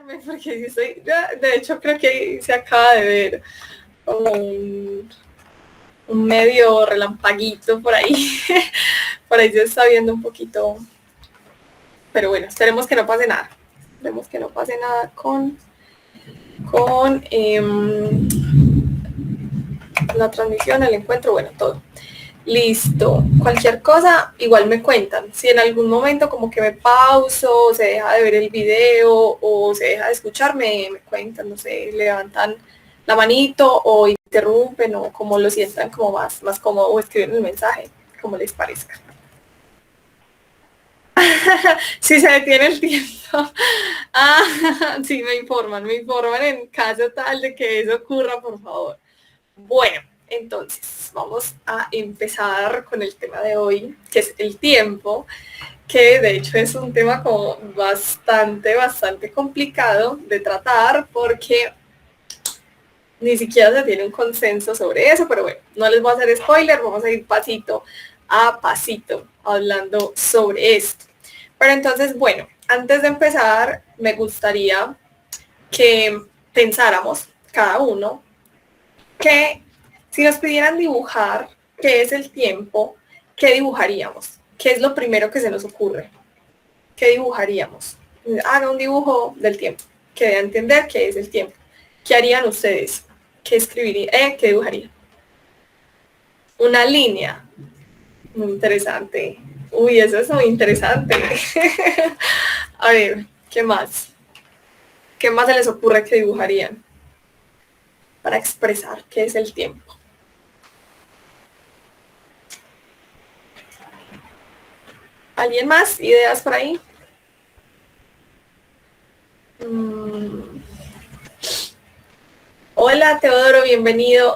discúlpenme porque sí soy, de hecho creo que se acaba de ver como un medio relampaguito por ahí, por ahí se está viendo un poquito, pero bueno, esperemos que no pase nada, con la transmisión, el encuentro, bueno, todo. Listo, cualquier cosa, igual me cuentan. Si en algún momento como que me pauso, se deja de ver el video o se deja de escuchar, me cuentan, no sé, levantan la manito o interrumpen o como lo sientan como más cómodo o escriben el mensaje, como les parezca. Si se detiene el tiempo. Sí, me informan en caso tal de que eso ocurra, por favor. Bueno, entonces vamos a empezar con el tema de hoy, que es el tiempo, que de hecho es un tema como bastante complicado de tratar porque ni siquiera se tiene un consenso sobre eso, pero bueno, no les voy a hacer spoiler, vamos a ir pasito a pasito hablando sobre esto. Pero entonces, bueno, antes de empezar, me gustaría que pensáramos cada uno que si nos pidieran dibujar qué es el tiempo, ¿qué dibujaríamos? ¿Qué es lo primero que se nos ocurre? ¿Qué dibujaríamos? Haga un dibujo del tiempo, que dé a entender qué es el tiempo. ¿Qué harían ustedes? ¿Qué escribirían? ¿Qué dibujarían? Una línea. Muy interesante. Uy, eso es muy interesante. A ver, ¿qué más? ¿Qué más se les ocurre que dibujarían para expresar qué es el tiempo? ¿Alguien más? ¿Ideas por ahí? Hola Teodoro, bienvenido.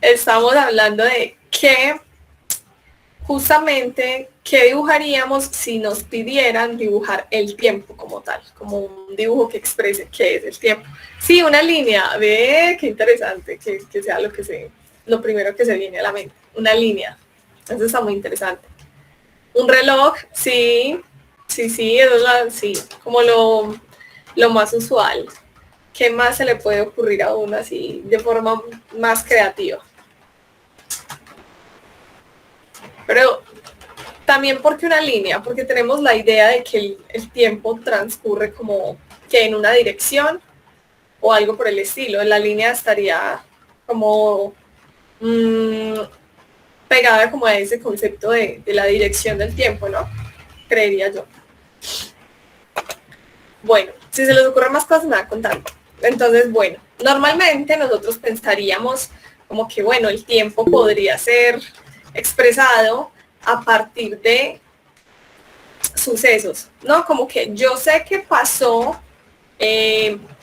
Estamos hablando de justamente qué dibujaríamos si nos pidieran dibujar el tiempo como tal, como un dibujo que exprese qué es el tiempo. Sí, una línea, ve, qué interesante, que sea lo primero que se viene a la mente, una línea. Eso está muy interesante. Un reloj, sí, eso es como lo más usual. ¿Qué más se le puede ocurrir a uno así de forma más creativa? Pero también porque una línea, porque tenemos la idea de que el tiempo transcurre como que en una dirección o algo por el estilo. La línea estaría como pegada como a ese concepto de la dirección del tiempo, ¿no? Creería yo. Bueno, si se les ocurren más cosas, me van contando. Entonces, bueno, normalmente nosotros pensaríamos como que, bueno, el tiempo podría ser expresado a partir de sucesos, ¿no? Como que yo sé que pasó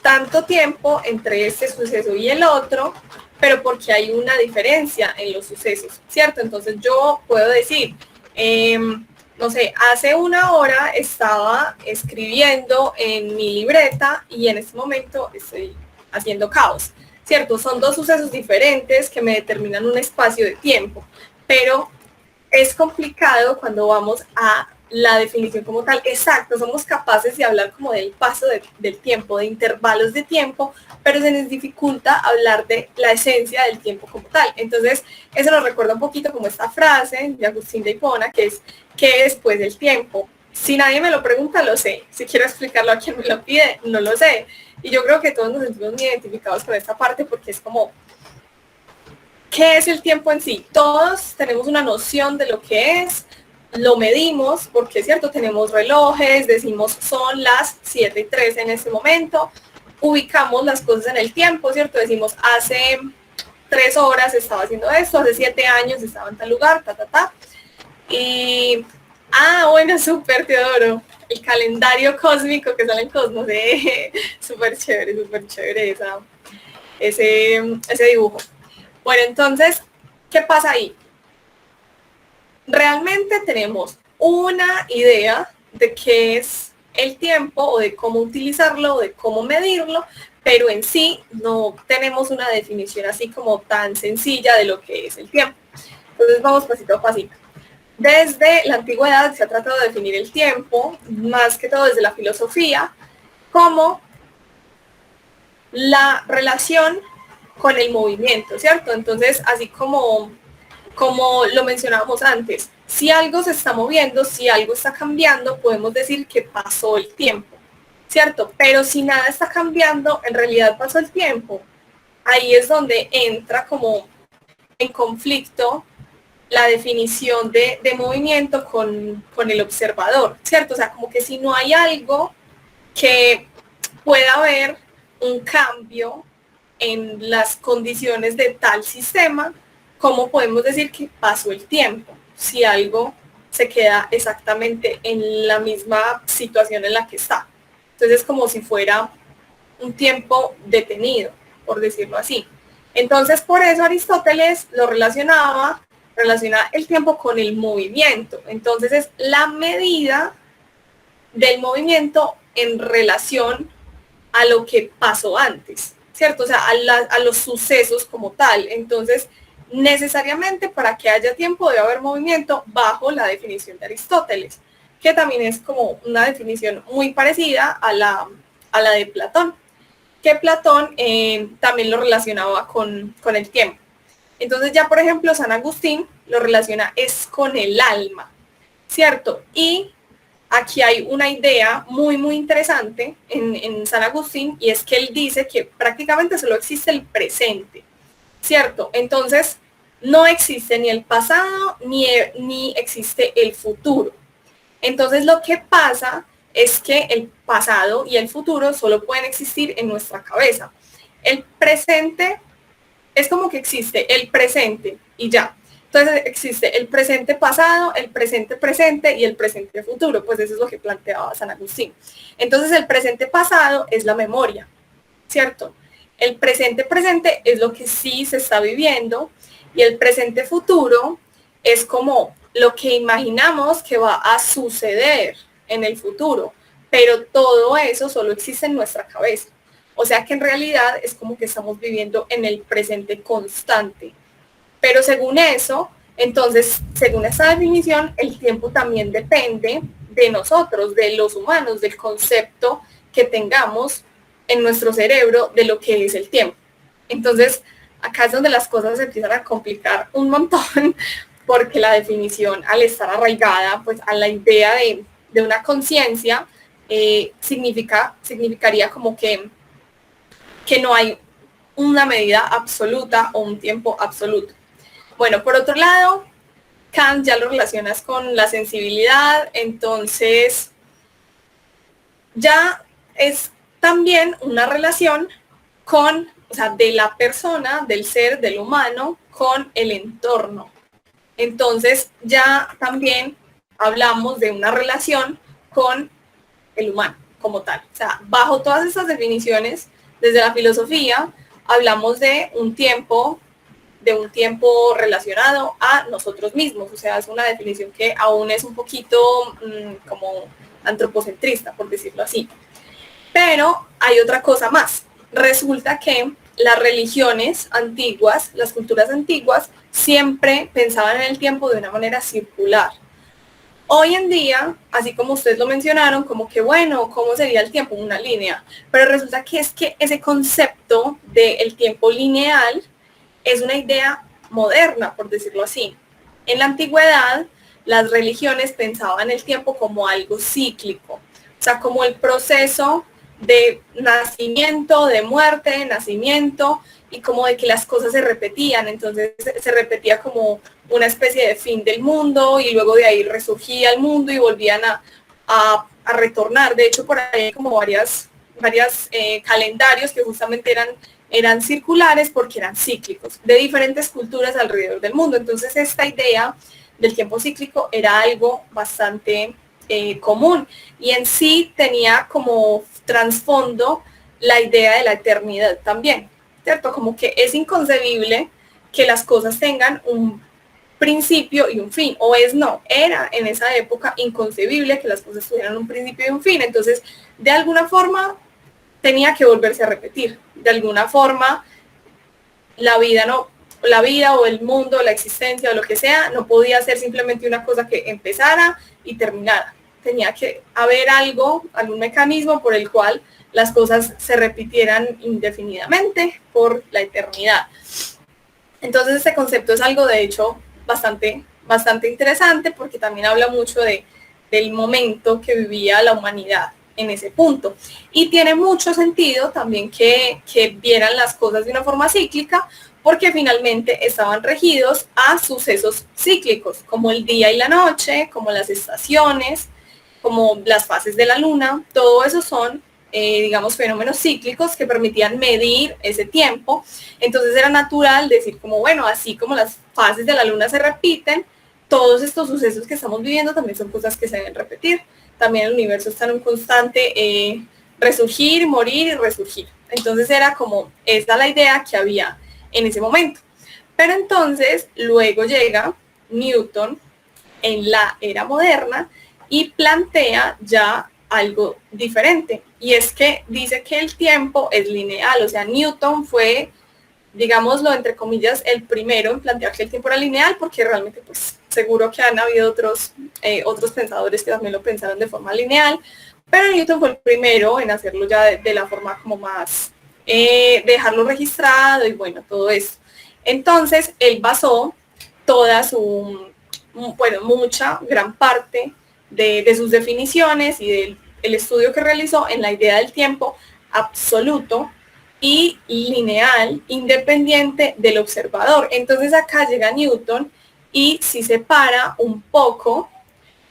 tanto tiempo entre este suceso y el otro, pero porque hay una diferencia en los sucesos, ¿cierto? Entonces yo puedo decir, no sé, hace una hora estaba escribiendo en mi libreta y en este momento estoy haciendo caos, ¿cierto? Son dos sucesos diferentes que me determinan un espacio de tiempo, pero es complicado cuando vamos a la definición como tal. Exacto, somos capaces de hablar como del paso del tiempo, de intervalos de tiempo, pero se nos dificulta hablar de la esencia del tiempo como tal. Entonces, eso nos recuerda un poquito como esta frase de Agustín de Hipona, que es, ¿qué es después del tiempo? Si nadie me lo pregunta, lo sé. Si quiero explicarlo a quien me lo pide, no lo sé. Y yo creo que todos nos sentimos muy identificados con esta parte porque es como, ¿qué es el tiempo en sí? Todos tenemos una noción de lo que es, lo medimos, porque es cierto, tenemos relojes, decimos son las 7:13 en este momento, ubicamos las cosas en el tiempo, ¿cierto? Decimos hace 3 horas estaba haciendo esto, hace 7 años estaba en tal lugar, Y, bueno, súper, Teodoro. El calendario cósmico que sale en Cosmos, súper chévere ese dibujo. Bueno, entonces, ¿qué pasa ahí? Realmente tenemos una idea de qué es el tiempo o de cómo utilizarlo, o de cómo medirlo, pero en sí no tenemos una definición así como tan sencilla de lo que es el tiempo. Entonces vamos pasito a pasito. Desde la antigüedad se ha tratado de definir el tiempo, más que todo desde la filosofía, como la relación con el movimiento, ¿cierto? Entonces, así como lo mencionábamos antes, si algo se está moviendo, si algo está cambiando, podemos decir que pasó el tiempo, ¿cierto? Pero si nada está cambiando, en realidad pasó el tiempo. Ahí es donde entra como en conflicto la definición de movimiento con el observador, ¿cierto? O sea, como que si no hay algo que pueda haber un cambio en las condiciones de tal sistema, ¿cómo podemos decir que pasó el tiempo? Si algo se queda exactamente en la misma situación en la que está. Entonces es como si fuera un tiempo detenido, por decirlo así. Entonces, por eso Aristóteles lo relaciona el tiempo con el movimiento. Entonces, es la medida del movimiento en relación a lo que pasó antes, ¿cierto? O sea, a los sucesos como tal. Entonces, necesariamente para que haya tiempo debe haber movimiento bajo la definición de Aristóteles, que también es como una definición muy parecida a la de Platón, que Platón también lo relacionaba con el tiempo. Entonces ya, por ejemplo, San Agustín lo relaciona es con el alma, ¿cierto? Y aquí hay una idea muy, muy interesante en San Agustín, y es que él dice que prácticamente solo existe el presente, ¿cierto? Entonces, no existe ni el pasado ni existe el futuro. Entonces, lo que pasa es que el pasado y el futuro solo pueden existir en nuestra cabeza. El presente es como que existe el presente y ya. Entonces existe el presente pasado, el presente presente y el presente futuro. Pues eso es lo que planteaba San Agustín. Entonces el presente pasado es la memoria, ¿cierto? El presente presente es lo que sí se está viviendo, y el presente futuro es como lo que imaginamos que va a suceder en el futuro, pero todo eso solo existe en nuestra cabeza. O sea que en realidad es como que estamos viviendo en el presente constante. Pero según eso, entonces, según esta definición, el tiempo también depende de nosotros, de los humanos, del concepto que tengamos en nuestro cerebro de lo que es el tiempo. Entonces, acá es donde las cosas se empiezan a complicar un montón, porque la definición, al estar arraigada pues a la idea de una conciencia, significaría como que no hay una medida absoluta o un tiempo absoluto. Bueno, por otro lado, Kant ya lo relacionas con la sensibilidad, entonces ya es también una relación con, o sea, de la persona, del ser, del humano, con el entorno. Entonces ya también hablamos de una relación con el humano como tal. O sea, bajo todas estas definiciones, desde la filosofía, hablamos de un tiempo relacionado a nosotros mismos. O sea, es una definición que aún es un poquito como antropocentrista, por decirlo así. Pero hay otra cosa más. Resulta que las religiones antiguas, las culturas antiguas, siempre pensaban en el tiempo de una manera circular. Hoy en día, así como ustedes lo mencionaron, como que bueno, ¿cómo sería el tiempo? Una línea. Pero resulta que es que ese concepto del tiempo lineal es una idea moderna, por decirlo así. En la antigüedad, las religiones pensaban el tiempo como algo cíclico, o sea, como el proceso de nacimiento, de muerte, de nacimiento, y como de que las cosas se repetían. Entonces se repetía como una especie de fin del mundo, y luego de ahí resurgía el mundo y volvían a retornar. De hecho, por ahí hay como varias calendarios que justamente eran circulares porque eran cíclicos, de diferentes culturas alrededor del mundo. Entonces esta idea del tiempo cíclico era algo bastante común, y en sí tenía como trasfondo la idea de la eternidad también, ¿cierto? Como que es inconcebible que las cosas tengan un principio y un fin, o era en esa época inconcebible que las cosas tuvieran un principio y un fin. Entonces, de alguna forma, tenía que volverse a repetir. De alguna forma, la vida o el mundo, o la existencia o lo que sea, no podía ser simplemente una cosa que empezara y terminara. Tenía que haber algún mecanismo por el cual las cosas se repitieran indefinidamente por la eternidad. Entonces este concepto es algo de hecho bastante interesante porque también habla mucho del momento que vivía la humanidad en ese punto. Y tiene mucho sentido también que vieran las cosas de una forma cíclica, porque finalmente estaban regidos a sucesos cíclicos, como el día y la noche, como las estaciones, como las fases de la luna. Todo eso son, digamos, fenómenos cíclicos que permitían medir ese tiempo. Entonces era natural decir como, bueno, así como las fases de la luna se repiten, todos estos sucesos que estamos viviendo también son cosas que se deben repetir. También el universo está en un constante resurgir, morir y resurgir. Entonces era como, esta la idea que había en ese momento. Pero entonces luego llega Newton en la era moderna y plantea ya algo diferente. Y es que dice que el tiempo es lineal. O sea, Newton fue, digámoslo entre comillas, el primero en plantear que el tiempo era lineal, porque realmente pues seguro que han habido otros pensadores que también lo pensaron de forma lineal, pero Newton fue el primero en hacerlo ya de la forma como más, dejarlo registrado y bueno, todo eso. Entonces, él basó toda gran parte de sus definiciones y del estudio que realizó en la idea del tiempo absoluto y lineal, independiente del observador. Entonces acá llega Newton y sí separa un poco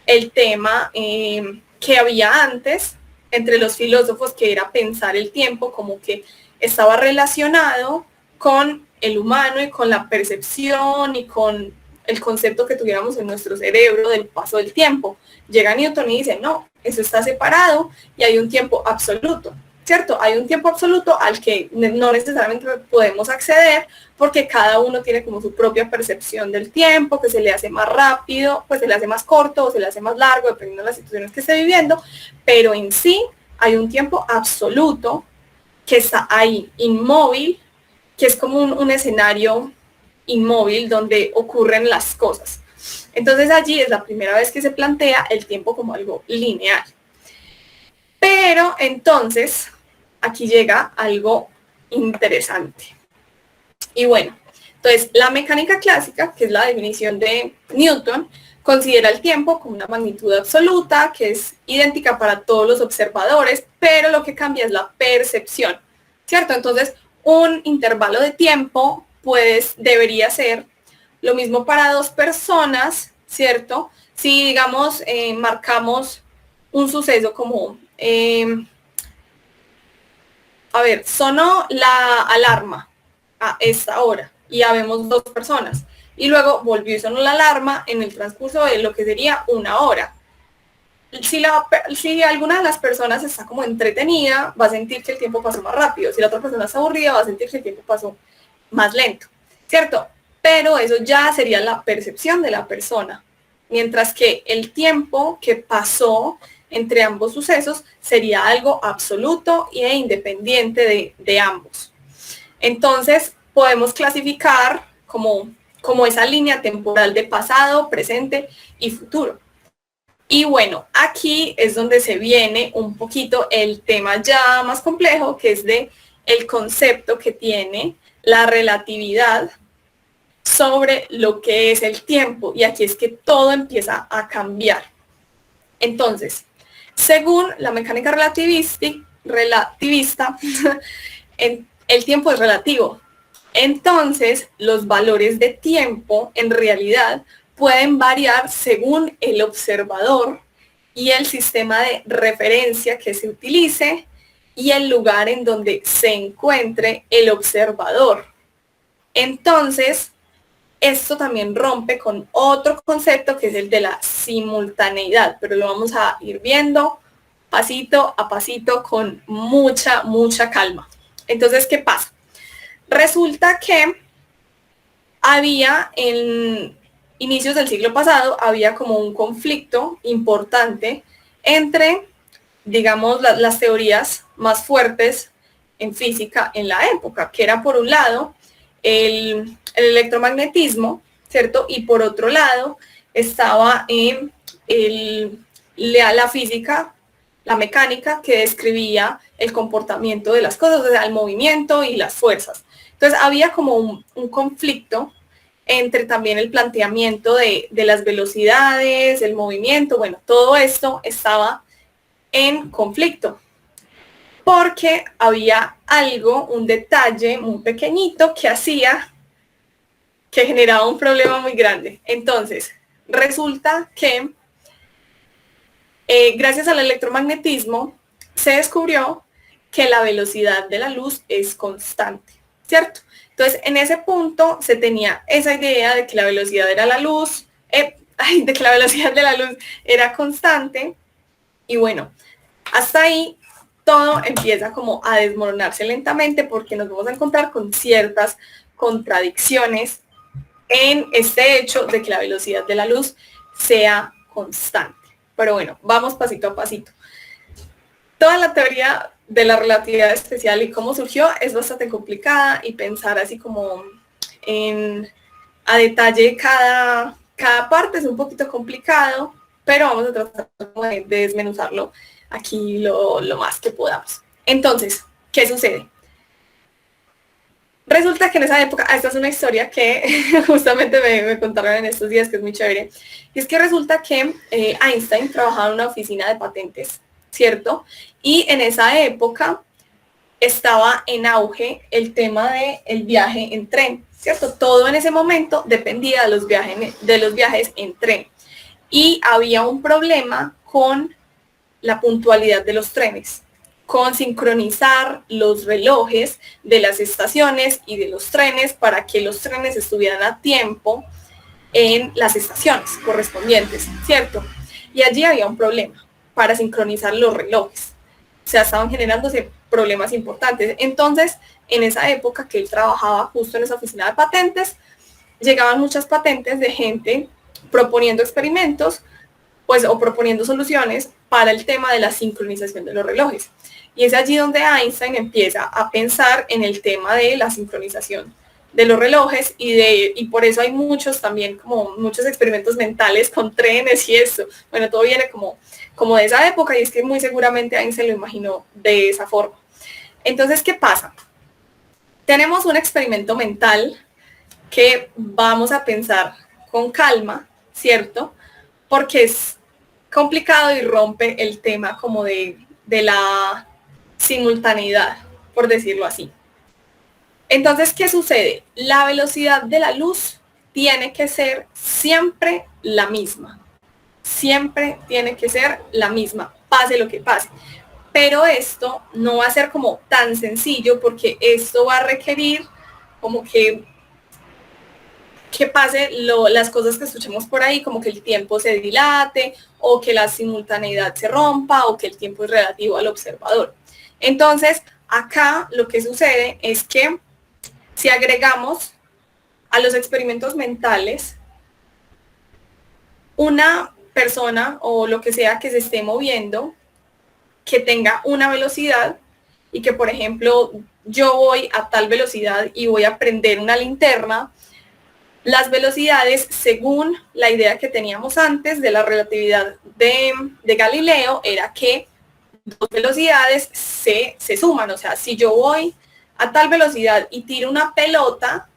el tema que había antes entre los filósofos, que era pensar el tiempo como que estaba relacionado con el humano y con la percepción y con el concepto que tuviéramos en nuestro cerebro del paso del tiempo. Llega Newton y dice, no, eso está separado y hay un tiempo absoluto. ¿Cierto? Hay un tiempo absoluto al que no necesariamente podemos acceder porque cada uno tiene como su propia percepción del tiempo, que se le hace más rápido, pues se le hace más corto o se le hace más largo, dependiendo de las situaciones que esté viviendo, pero en sí hay un tiempo absoluto que está ahí, inmóvil, que es como un escenario inmóvil donde ocurren las cosas. Entonces allí es la primera vez que se plantea el tiempo como algo lineal. Pero entonces, aquí llega algo interesante. Y bueno, entonces la mecánica clásica, que es la definición de Newton, considera el tiempo como una magnitud absoluta, que es idéntica para todos los observadores, pero lo que cambia es la percepción, ¿cierto? Entonces, un intervalo de tiempo, pues, debería ser lo mismo para dos personas, ¿cierto? Si, digamos, marcamos un suceso como... a ver, sonó la alarma a esta hora y habemos dos personas. Y luego volvió y sonó la alarma en el transcurso de lo que sería una hora. Si alguna de las personas está como entretenida, va a sentir que el tiempo pasó más rápido. Si la otra persona está aburrida, va a sentir que el tiempo pasó más lento, ¿cierto? Pero eso ya sería la percepción de la persona. Mientras que el tiempo que pasó entre ambos sucesos sería algo absoluto e independiente de ambos. Entonces, podemos clasificar como esa línea temporal de pasado, presente y futuro. Y bueno, aquí es donde se viene un poquito el tema ya más complejo, que es el concepto que tiene la relatividad sobre lo que es el tiempo. Y aquí es que todo empieza a cambiar. Entonces, según la mecánica relativista el tiempo es relativo. Entonces, los valores de tiempo en realidad pueden variar según el observador y el sistema de referencia que se utilice y el lugar en donde se encuentre el observador. Entonces, esto también rompe con otro concepto que es el de la simultaneidad, pero lo vamos a ir viendo pasito a pasito con mucha calma. Entonces, ¿qué pasa? Resulta que había en inicios del siglo pasado, había como un conflicto importante entre, digamos, las teorías más fuertes en física en la época, que era por un lado el electromagnetismo, ¿cierto? Y por otro lado estaba la la mecánica que describía el comportamiento de las cosas, o sea, el movimiento y las fuerzas. Entonces había como un conflicto entre también el planteamiento de las velocidades, el movimiento, bueno, todo esto estaba en conflicto, porque había algo, un detalle muy pequeñito que hacía que generaba un problema muy grande. Entonces, resulta que gracias al electromagnetismo se descubrió que la velocidad de la luz es constante, ¿cierto? Entonces, en ese punto se tenía esa idea de que la velocidad era la luz, de que la velocidad de la luz era constante, y bueno, hasta ahí todo empieza como a desmoronarse lentamente porque nos vamos a encontrar con ciertas contradicciones en este hecho de que la velocidad de la luz sea constante. Pero bueno, vamos pasito a pasito. Toda la teoría de la relatividad especial y cómo surgió es bastante complicada, y pensar así como a detalle cada parte es un poquito complicado, pero vamos a tratar de desmenuzarlo aquí lo más que podamos. Entonces, ¿qué sucede? Resulta que en esa época, esta es una historia que justamente me contaron en estos días, que es muy chévere, y es que resulta que Einstein trabajaba en una oficina de patentes, ¿cierto? Y en esa época estaba en auge el tema del viaje en tren, ¿cierto? Todo en ese momento dependía de los viajes en tren. Y había un problema con la puntualidad de los trenes, con sincronizar los relojes de las estaciones y de los trenes para que los trenes estuvieran a tiempo en las estaciones correspondientes, ¿cierto? Y allí había un problema para sincronizar los relojes. O sea, estaban generándose problemas importantes. Entonces, en esa época que él trabajaba justo en esa oficina de patentes, llegaban muchas patentes de gente proponiendo experimentos, pues, o proponiendo soluciones para el tema de la sincronización de los relojes. Y es allí donde Einstein empieza a pensar en el tema de la sincronización de los relojes, y por eso hay muchos también, como muchos experimentos mentales con trenes y esto. Bueno, todo viene como de esa época, y es que muy seguramente Einstein lo imaginó de esa forma. Entonces, ¿qué pasa? Tenemos un experimento mental que vamos a pensar con calma, ¿cierto? Porque es complicado y rompe el tema como de la simultaneidad, por decirlo así. Entonces, ¿qué sucede? La velocidad de la luz tiene que ser siempre la misma. Siempre tiene que ser la misma, pase lo que pase. Pero esto no va a ser como tan sencillo, porque esto va a requerir como que pase las cosas que escuchemos por ahí, como que el tiempo se dilate, o que la simultaneidad se rompa, o que el tiempo es relativo al observador. Entonces, acá lo que sucede es que si agregamos a los experimentos mentales una persona o lo que sea que se esté moviendo, que tenga una velocidad, y que, por ejemplo, yo voy a tal velocidad y voy a prender una linterna, las velocidades, según la idea que teníamos antes de la relatividad de Galileo, era que dos velocidades se suman. O sea, si yo voy a tal velocidad y tiro una pelota,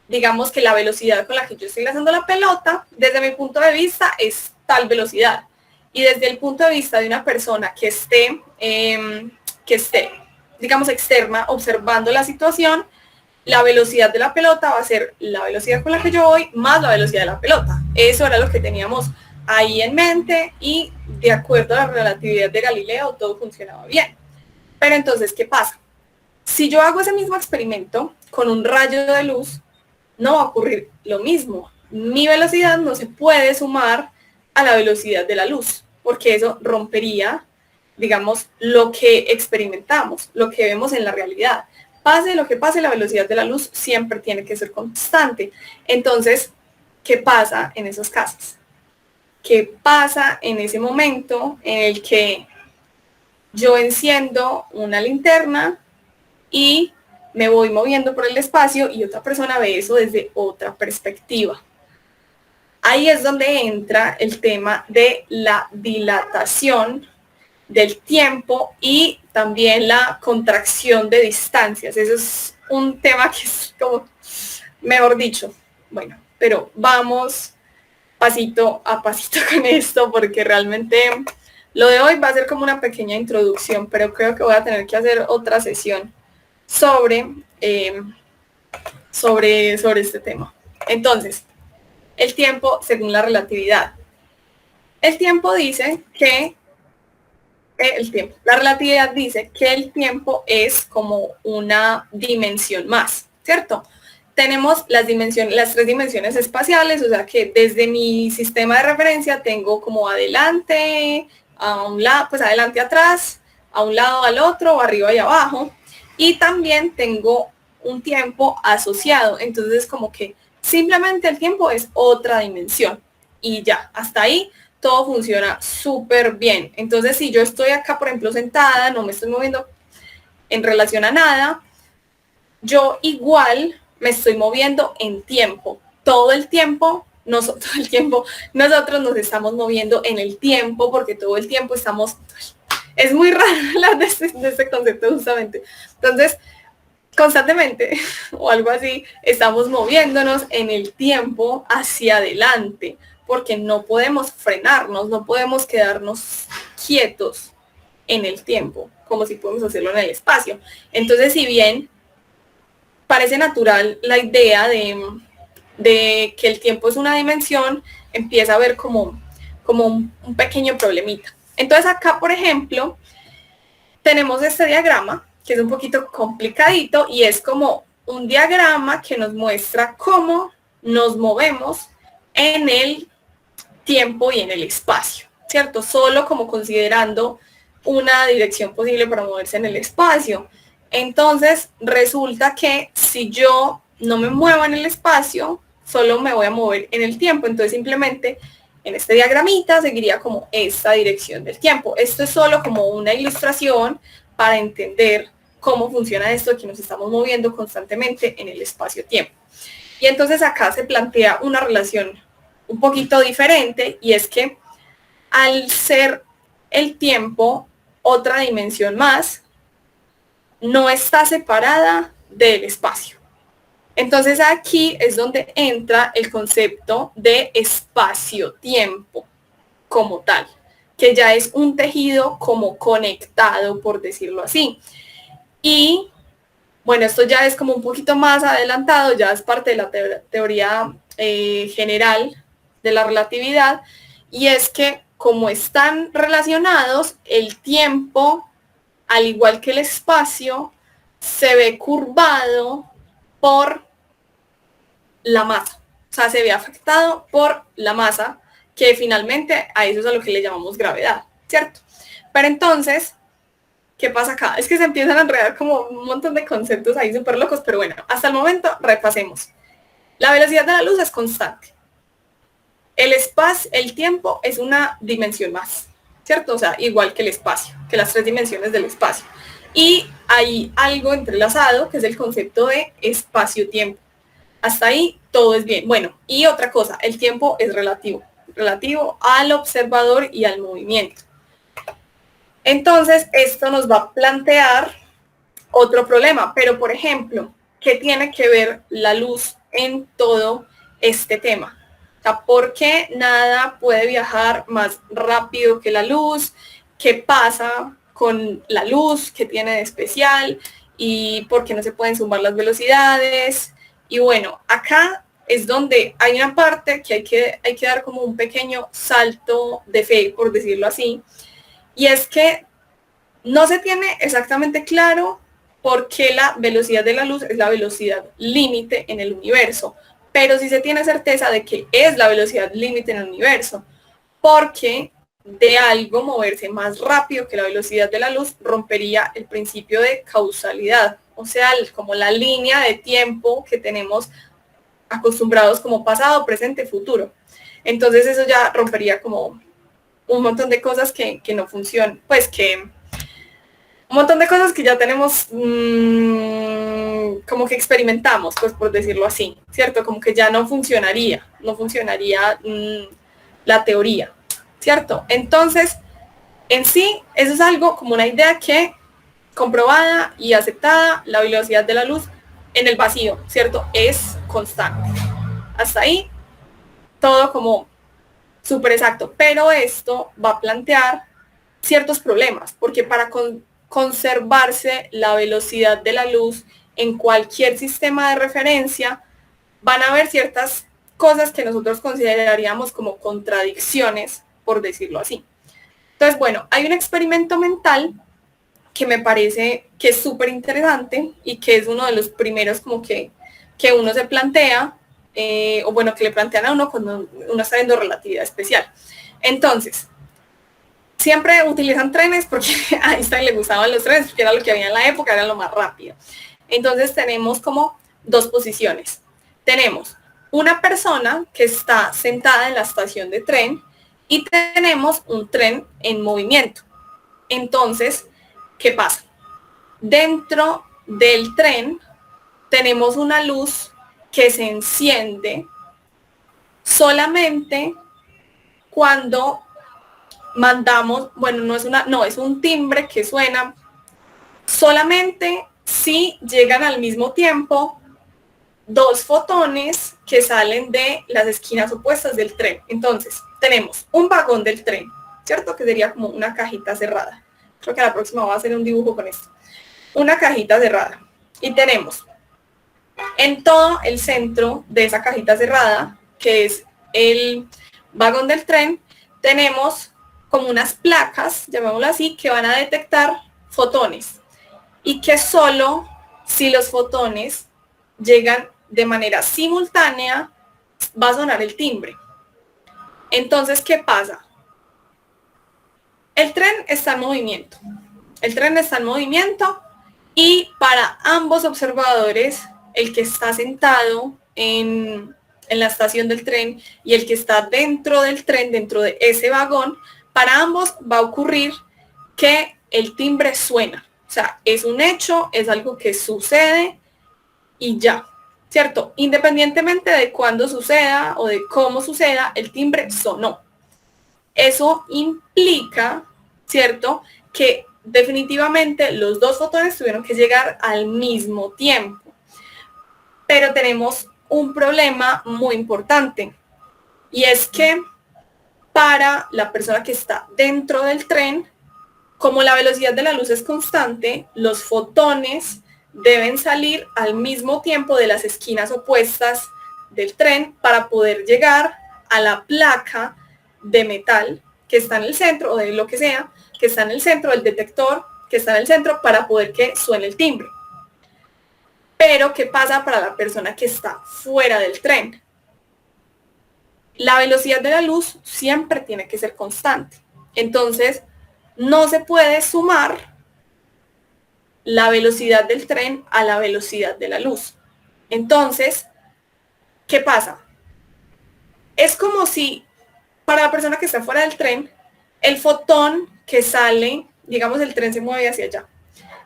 digamos que la velocidad con la que yo estoy lanzando la pelota, desde mi punto de vista, es tal velocidad. Y desde el punto de vista de una persona que esté, digamos, externa, observando la situación, la velocidad de la pelota va a ser la velocidad con la que yo voy más la velocidad de la pelota. Eso era lo que teníamos ahí en mente, y de acuerdo a la relatividad de Galileo todo funcionaba bien. Pero entonces, ¿qué pasa? Si yo hago ese mismo experimento con un rayo de luz, no va a ocurrir lo mismo. Mi velocidad no se puede sumar a la velocidad de la luz, porque eso rompería, digamos, lo que experimentamos, lo que vemos en la realidad. Pase lo que pase, la velocidad de la luz siempre tiene que ser constante. Entonces, ¿qué pasa en esos casos? ¿Qué pasa en ese momento en el que yo enciendo una linterna y me voy moviendo por el espacio y otra persona ve eso desde otra perspectiva? Ahí es donde entra el tema de la dilatación del tiempo y también la contracción de distancias. Eso es un tema que es como, mejor dicho, bueno, pero vamos pasito a pasito con esto porque realmente lo de hoy va a ser como una pequeña introducción, pero creo que voy a tener que hacer otra sesión sobre este tema. Entonces, el tiempo según la relatividad. El tiempo dice que la relatividad dice que el tiempo es como una dimensión más, ¿cierto? Tenemos las tres dimensiones espaciales, o sea que desde mi sistema de referencia tengo como adelante, a un lado, pues adelante, atrás, a un lado, al otro, arriba y abajo. Y también tengo un tiempo asociado, entonces como que simplemente el tiempo es otra dimensión y ya, hasta ahí todo funciona súper bien. Entonces si yo estoy acá, por ejemplo, sentada, no me estoy moviendo en relación a nada, yo igual me estoy moviendo en tiempo. Todo el tiempo nosotros nos estamos moviendo en el tiempo porque todo el tiempo estamos... Es muy raro hablar de este concepto justamente. Entonces, constantemente o algo así, estamos moviéndonos en el tiempo hacia adelante porque no podemos frenarnos, no podemos quedarnos quietos en el tiempo, como si podemos hacerlo en el espacio. Entonces, si bien parece natural la idea de que el tiempo es una dimensión, empieza a haber como un pequeño problemita. Entonces acá, por ejemplo, tenemos este diagrama, que es un poquito complicadito, y es como un diagrama que nos muestra cómo nos movemos en el tiempo y en el espacio, ¿cierto? Solo como considerando una dirección posible para moverse en el espacio. Entonces, resulta que si yo no me muevo en el espacio, solo me voy a mover en el tiempo. Entonces, simplemente en este diagramita seguiría como esta dirección del tiempo. Esto es solo como una ilustración para entender cómo funciona esto que nos estamos moviendo constantemente en el espacio-tiempo. Y entonces acá se plantea una relación un poquito diferente, y es que al ser el tiempo otra dimensión más, no está separada del espacio. Entonces aquí es donde entra el concepto de espacio-tiempo como tal, que ya es un tejido como conectado, por decirlo así. Y bueno, esto ya es como un poquito más adelantado, ya es parte de la teoría general de la relatividad, y es que como están relacionados, el tiempo, al igual que el espacio, se ve curvado por la masa, o sea, se ve afectado por la masa, que finalmente a eso es a lo que le llamamos gravedad, ¿cierto? Pero entonces, ¿qué pasa acá? Es que se empiezan a enredar como un montón de conceptos ahí súper locos, pero bueno, hasta el momento repasemos. La velocidad de la luz es constante. El tiempo es una dimensión más, ¿cierto? O sea, igual que el espacio, que las tres dimensiones del espacio. Y hay algo entrelazado que es el concepto de espacio-tiempo. Hasta ahí todo es bien. Bueno, y otra cosa, el tiempo es relativo al observador y al movimiento. Entonces, esto nos va a plantear otro problema, pero por ejemplo, ¿qué tiene que ver la luz en todo este tema? O sea, ¿por qué nada puede viajar más rápido que la luz? ¿Qué pasa con la luz? ¿Qué tiene de especial? ¿Y por qué no se pueden sumar las velocidades? Y bueno, acá es donde hay una parte que hay que dar como un pequeño salto de fe, por decirlo así, y es que no se tiene exactamente claro por qué la velocidad de la luz es la velocidad límite en el universo, pero sí se tiene certeza de que es la velocidad límite en el universo, porque de algo moverse más rápido que la velocidad de la luz rompería el principio de causalidad, o sea, como la línea de tiempo que tenemos acostumbrados como pasado, presente, futuro. Entonces eso ya rompería como un montón de cosas que no funcionan, pues que un montón de cosas que ya tenemos como que experimentamos, pues por decirlo así, ¿cierto? Como que ya no funcionaría la teoría, ¿cierto? Entonces, En sí, eso es algo como una idea que comprobada y aceptada, la velocidad de la luz en el vacío, ¿cierto? Es constante. Hasta ahí, todo como súper exacto, pero esto va a plantear ciertos problemas, porque para conservarse la velocidad de la luz en cualquier sistema de referencia, van a haber ciertas cosas que nosotros consideraríamos como contradicciones, por decirlo así. Entonces, bueno, hay un experimento mental que me parece que es súper interesante y que es uno de los primeros como que uno se plantea, o bueno, que le plantean a uno cuando uno está viendo relatividad especial. Entonces, siempre utilizan trenes porque a Einstein le gustaban los trenes, porque era lo que había en la época, era lo más rápido. Entonces tenemos como dos posiciones. Tenemos una persona que está sentada en la estación de tren y tenemos un tren en movimiento. Entonces, ¿qué pasa? Dentro del tren tenemos una luz que se enciende solamente cuando mandamos, bueno, no es un timbre que suena solamente si llegan al mismo tiempo dos fotones que salen de las esquinas opuestas del tren. Entonces, tenemos un vagón del tren, ¿cierto? Que sería como una cajita cerrada. Creo que a la próxima voy a hacer un dibujo con esto. Una cajita cerrada. Y tenemos en todo el centro de esa cajita cerrada, que es el vagón del tren, tenemos como unas placas, llamémoslo así, que van a detectar fotones y que solo si los fotones llegan de manera simultánea va a sonar el timbre. Entonces, ¿qué pasa? El tren está en movimiento. El tren está en movimiento y para ambos observadores, el que está sentado en la estación del tren y el que está dentro del tren, dentro de ese vagón, para ambos va a ocurrir que el timbre suena. O sea, es un hecho, es algo que sucede y ya, ¿cierto? Independientemente de cuándo suceda o de cómo suceda, el timbre sonó. Eso implica, ¿cierto?, que definitivamente los dos fotones tuvieron que llegar al mismo tiempo. Pero tenemos un problema muy importante y es que para la persona que está dentro del tren, como la velocidad de la luz es constante, los fotones deben salir al mismo tiempo de las esquinas opuestas del tren para poder llegar a la placa de metal que está en el centro, o de lo que sea, que está en el centro del detector, que está en el centro para poder que suene el timbre. Pero, ¿qué pasa para la persona que está fuera del tren? La velocidad de la luz siempre tiene que ser constante. Entonces, no se puede sumar la velocidad del tren a la velocidad de la luz. Entonces, ¿qué pasa? Es como si para la persona que está fuera del tren, el fotón que sale, digamos el tren se mueve hacia allá,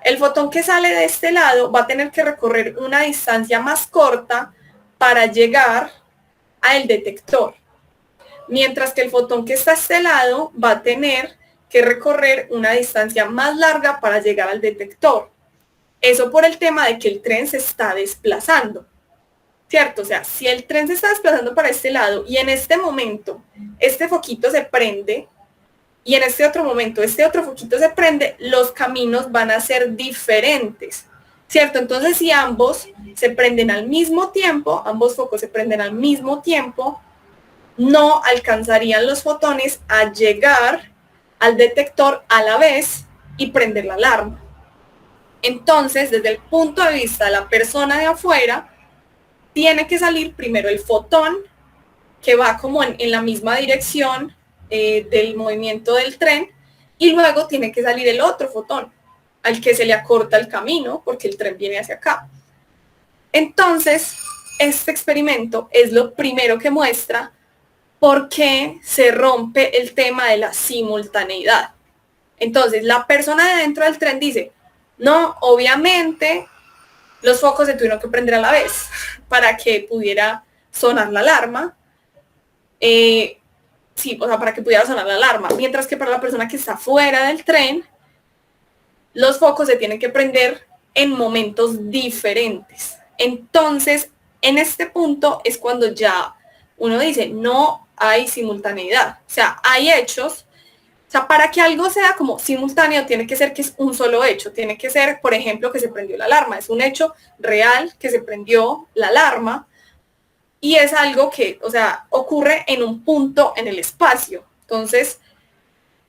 el fotón que sale de este lado va a tener que recorrer una distancia más corta para llegar al detector, mientras que el fotón que está a este lado va a tener que recorrer una distancia más larga para llegar al detector. Eso por el tema de que el tren se está desplazando, ¿cierto? O sea, si el tren se está desplazando para este lado y en este momento este foquito se prende y en este otro momento este otro foquito se prende, los caminos van a ser diferentes, ¿cierto? Entonces, si ambos se prenden al mismo tiempo, ambos focos se prenden al mismo tiempo, no alcanzarían los fotones a llegar al detector a la vez y prender la alarma. Entonces, desde el punto de vista de la persona de afuera, tiene que salir primero el fotón, que va como en la misma dirección del movimiento del tren, y luego tiene que salir el otro fotón, al que se le acorta el camino, porque el tren viene hacia acá. Entonces, este experimento es lo primero que muestra por qué se rompe el tema de la simultaneidad. Entonces, la persona de dentro del tren dice, no, obviamente los focos se tuvieron que prender a la vez para que pudiera sonar la alarma, sí, o sea, para que pudiera sonar la alarma, mientras que para la persona que está fuera del tren, los focos se tienen que prender en momentos diferentes. Entonces, en este punto es cuando ya uno dice, no hay simultaneidad. O sea, hay hechos. O sea, para que algo sea como simultáneo, tiene que ser que es un solo hecho. Tiene que ser, por ejemplo, que se prendió la alarma. Es un hecho real que se prendió la alarma y es algo que, o sea, ocurre en un punto en el espacio. Entonces,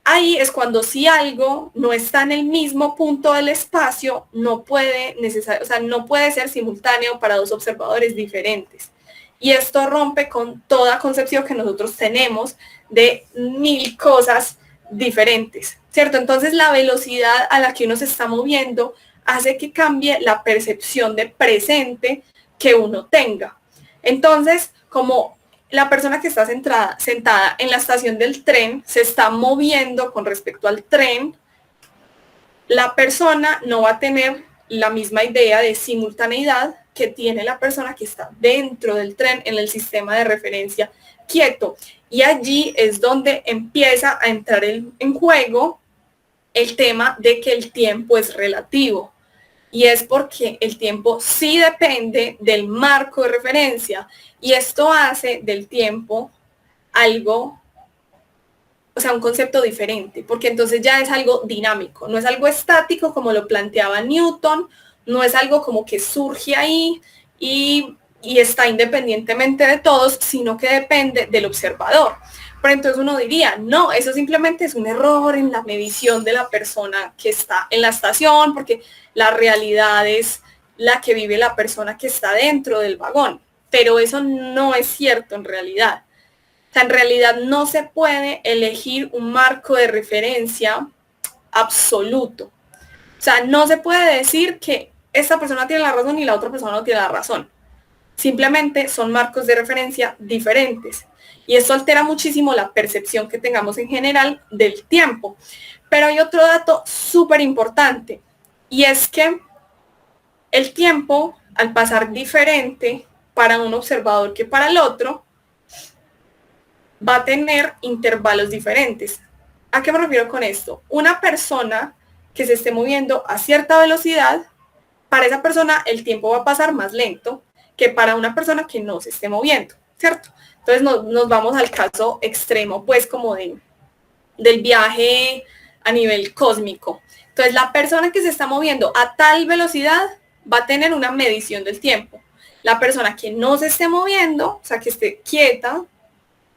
ahí es cuando si algo no está en el mismo punto del espacio, no puede o sea, no puede ser simultáneo para dos observadores diferentes. Y esto rompe con toda concepción que nosotros tenemos de mil cosas diferentes, ¿cierto? Entonces la velocidad a la que uno se está moviendo hace que cambie la percepción de presente que uno tenga. Entonces, como la persona que está sentada en la estación del tren se está moviendo con respecto al tren, la persona no va a tener la misma idea de simultaneidad que tiene la persona que está dentro del tren en el sistema de referencia quieto. Y allí es donde empieza a entrar en juego el tema de que el tiempo es relativo. Y es porque el tiempo sí depende del marco de referencia y esto hace del tiempo algo, o sea, un concepto diferente, porque entonces ya es algo dinámico, no es algo estático como lo planteaba Newton, no es algo como que surge ahí y está independientemente de todos, sino que depende del observador. Pero entonces uno diría, no, eso simplemente es un error en la medición de la persona que está en la estación, porque la realidad es la que vive la persona que está dentro del vagón. Pero eso no es cierto en realidad. O sea, en realidad no se puede elegir un marco de referencia absoluto. O sea, no se puede decir que esta persona tiene la razón y la otra persona no tiene la razón. Simplemente son marcos de referencia diferentes. Y esto altera muchísimo la percepción que tengamos en general del tiempo. Pero hay otro dato súper importante, y es que el tiempo, al pasar diferente para un observador que para el otro, va a tener intervalos diferentes. ¿A qué me refiero con esto? Una persona que se esté moviendo a cierta velocidad, para esa persona el tiempo va a pasar más lento que para una persona que no se esté moviendo, ¿cierto? Entonces nos vamos al caso extremo, pues como del viaje a nivel cósmico. Entonces la persona que se está moviendo a tal velocidad va a tener una medición del tiempo. La persona que no se esté moviendo, o sea, que esté quieta,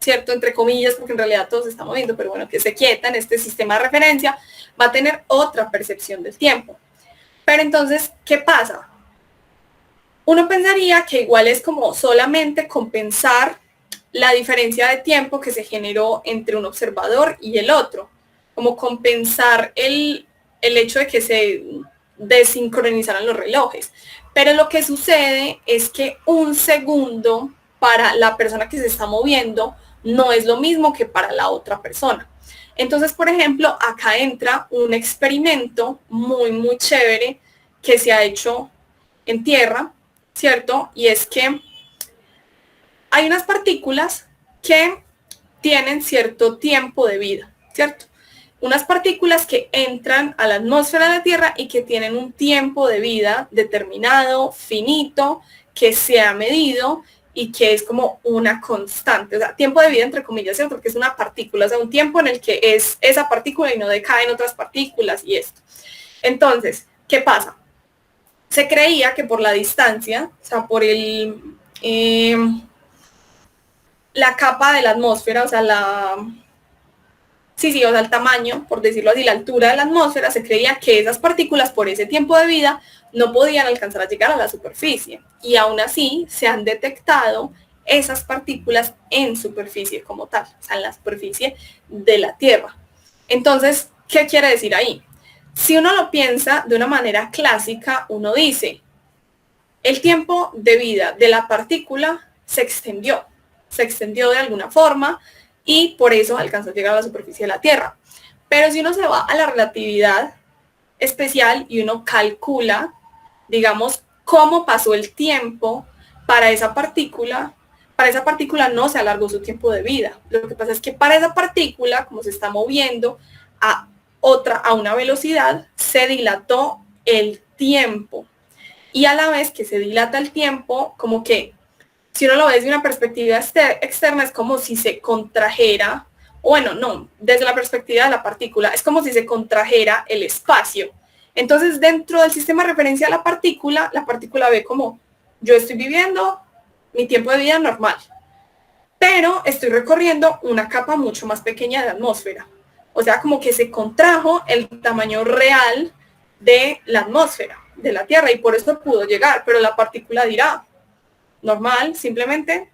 ¿cierto? Entre comillas, porque en realidad todo se está moviendo, pero bueno, que se quieta en este sistema de referencia, va a tener otra percepción del tiempo. Pero entonces, ¿qué pasa? Uno pensaría que igual es como solamente compensar la diferencia de tiempo que se generó entre un observador y el otro, como compensar el hecho de que se desincronizaran los relojes. Pero lo que sucede es que un segundo para la persona que se está moviendo no es lo mismo que para la otra persona. Entonces, por ejemplo, acá entra un experimento muy, muy chévere que se ha hecho en tierra, ¿cierto? Y es que hay unas partículas que tienen cierto tiempo de vida, ¿cierto? Unas partículas que entran a la atmósfera de la Tierra y que tienen un tiempo de vida determinado, finito, que se ha medido y que es como una constante. O sea, tiempo de vida entre comillas, ¿cierto? Porque es una partícula, o sea, un tiempo en el que es esa partícula y no decaen otras partículas y esto. Entonces, ¿qué pasa? Se creía que por la distancia, o sea, por la capa de la atmósfera, o sea, o sea, el tamaño, por decirlo así, la altura de la atmósfera, se creía que esas partículas por ese tiempo de vida no podían alcanzar a llegar a la superficie. Y aún así se han detectado esas partículas en superficie como tal, o sea, en la superficie de la Tierra. Entonces, ¿qué quiere decir ahí? Si uno lo piensa de una manera clásica, uno dice, el tiempo de vida de la partícula se extendió de alguna forma y por eso alcanzó a llegar a la superficie de la Tierra. Pero si uno se va a la relatividad especial y uno calcula, digamos, cómo pasó el tiempo para esa partícula para esa partícula no se alargó su tiempo de vida. Lo que pasa es que para esa partícula, como se está moviendo a una velocidad, se dilató el tiempo. Y a la vez que se dilata el tiempo, como que si uno lo ve desde una perspectiva externa, es como si se contrajera, bueno, no, desde la perspectiva de la partícula, es como si se contrajera el espacio. Entonces, dentro del sistema de referencia a la partícula ve como yo estoy viviendo mi tiempo de vida normal, pero estoy recorriendo una capa mucho más pequeña de atmósfera. O sea, como que se contrajo el tamaño real de la atmósfera, de la Tierra, y por eso pudo llegar, pero la partícula dirá, normal, simplemente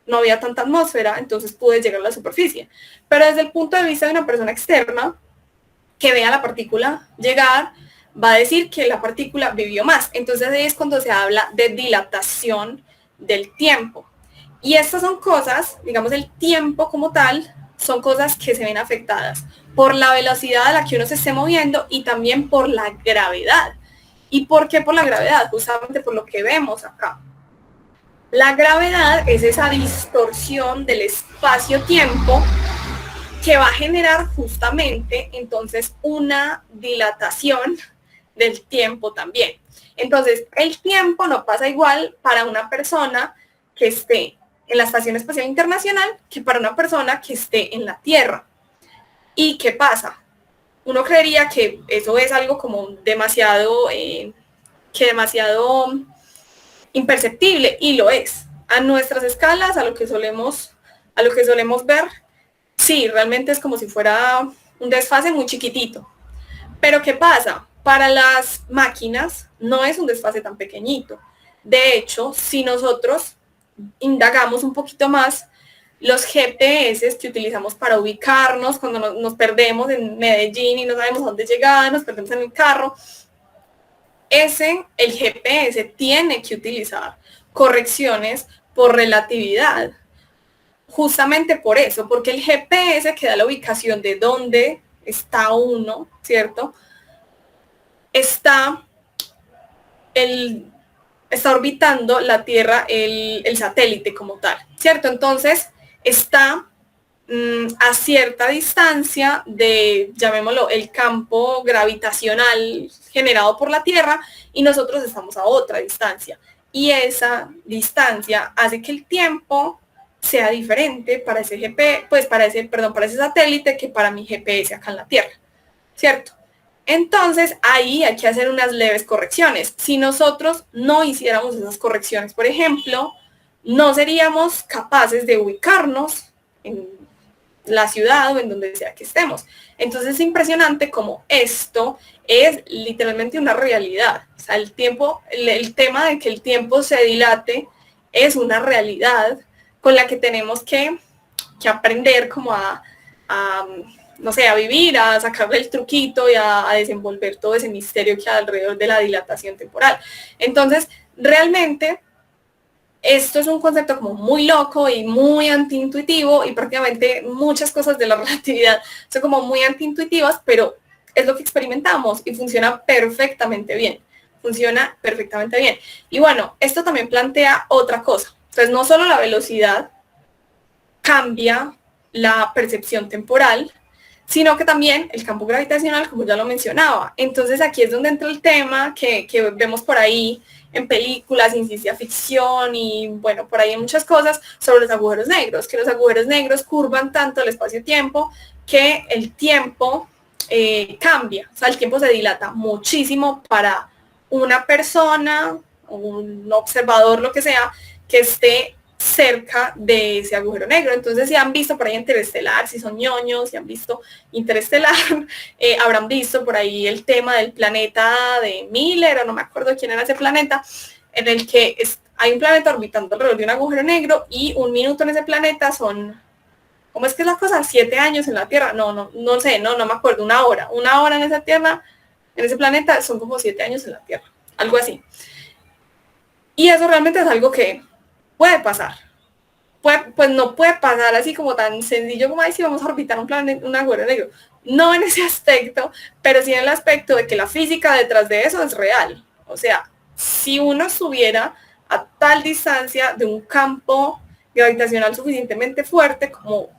no había tanta atmósfera, entonces pude llegar a la superficie. Pero desde el punto de vista de una persona externa que vea la partícula llegar, va a decir que la partícula vivió más. Entonces ahí es cuando se habla de dilatación del tiempo. Y estas son cosas, digamos, el tiempo como tal, son cosas que se ven afectadas por la velocidad a la que uno se esté moviendo y también por la gravedad. ¿Y por qué por la gravedad? Justamente por lo que vemos acá. La gravedad es esa distorsión del espacio-tiempo que va a generar justamente entonces una dilatación del tiempo también. Entonces, el tiempo no pasa igual para una persona que esté en la Estación Espacial Internacional que para una persona que esté en la Tierra. ¿Y qué pasa? Uno creería que eso es algo como demasiado imperceptible, y lo es. A nuestras escalas, a lo que solemos ver, sí, realmente es como si fuera un desfase muy chiquitito. Pero ¿qué pasa? Para las máquinas no es un desfase tan pequeñito. De hecho, si nosotros indagamos un poquito más, los GPS que utilizamos para ubicarnos cuando nos perdemos en Medellín y no sabemos dónde llegar, nos perdemos en el carro, el GPS tiene que utilizar correcciones por relatividad. Justamente por eso, porque el GPS que da la ubicación de dónde está uno, ¿cierto? Está orbitando la Tierra el satélite como tal, ¿cierto? Entonces, está a cierta distancia de, llamémoslo, el campo gravitacional generado por la Tierra, y nosotros estamos a otra distancia. Y esa distancia hace que el tiempo sea diferente para ese para ese satélite que para mi GPS acá en la Tierra, ¿cierto? Entonces, ahí hay que hacer unas leves correcciones. Si nosotros no hiciéramos esas correcciones, por ejemplo, no seríamos capaces de ubicarnos en la ciudad o en donde sea que estemos. Entonces es impresionante como esto es literalmente una realidad. O sea, el tema de que el tiempo se dilate es una realidad con la que tenemos que aprender como no sé, a vivir, a sacarle el truquito y a desenvolver todo ese misterio que hay alrededor de la dilatación temporal. Entonces, realmente, esto es un concepto como muy loco y muy antiintuitivo, y prácticamente muchas cosas de la relatividad son como muy antiintuitivas, pero es lo que experimentamos y funciona perfectamente bien. Funciona perfectamente bien. Y bueno, esto también plantea otra cosa. Entonces, no solo la velocidad cambia la percepción temporal, sino que también el campo gravitacional, como ya lo mencionaba. Entonces aquí es donde entra el tema que vemos por ahí en películas, en ciencia ficción y bueno, por ahí en muchas cosas sobre los agujeros negros, que los agujeros negros curvan tanto el espacio-tiempo que el tiempo cambia, o sea, el tiempo se dilata muchísimo para una persona, un observador, lo que sea, que esté cerca de ese agujero negro. Entonces, si han visto por ahí Interestelar, si son ñoños, si han visto Interestelar, habrán visto por ahí el tema del planeta de Miller, o no me acuerdo quién era ese planeta, en el que hay un planeta orbitando alrededor de un agujero negro, y un minuto en ese planeta son, ¿cómo es que es la cosa? 7 años en la Tierra, no sé, no me acuerdo, una hora en esa Tierra, en ese planeta son como 7 años en la Tierra, algo así. Y eso realmente es algo que puede pasar. Pues no puede pasar así como tan sencillo como ahí si vamos a orbitar un agujero negro. No en ese aspecto, pero sí en el aspecto de que la física detrás de eso es real. O sea, si uno estuviera a tal distancia de un campo gravitacional suficientemente fuerte, como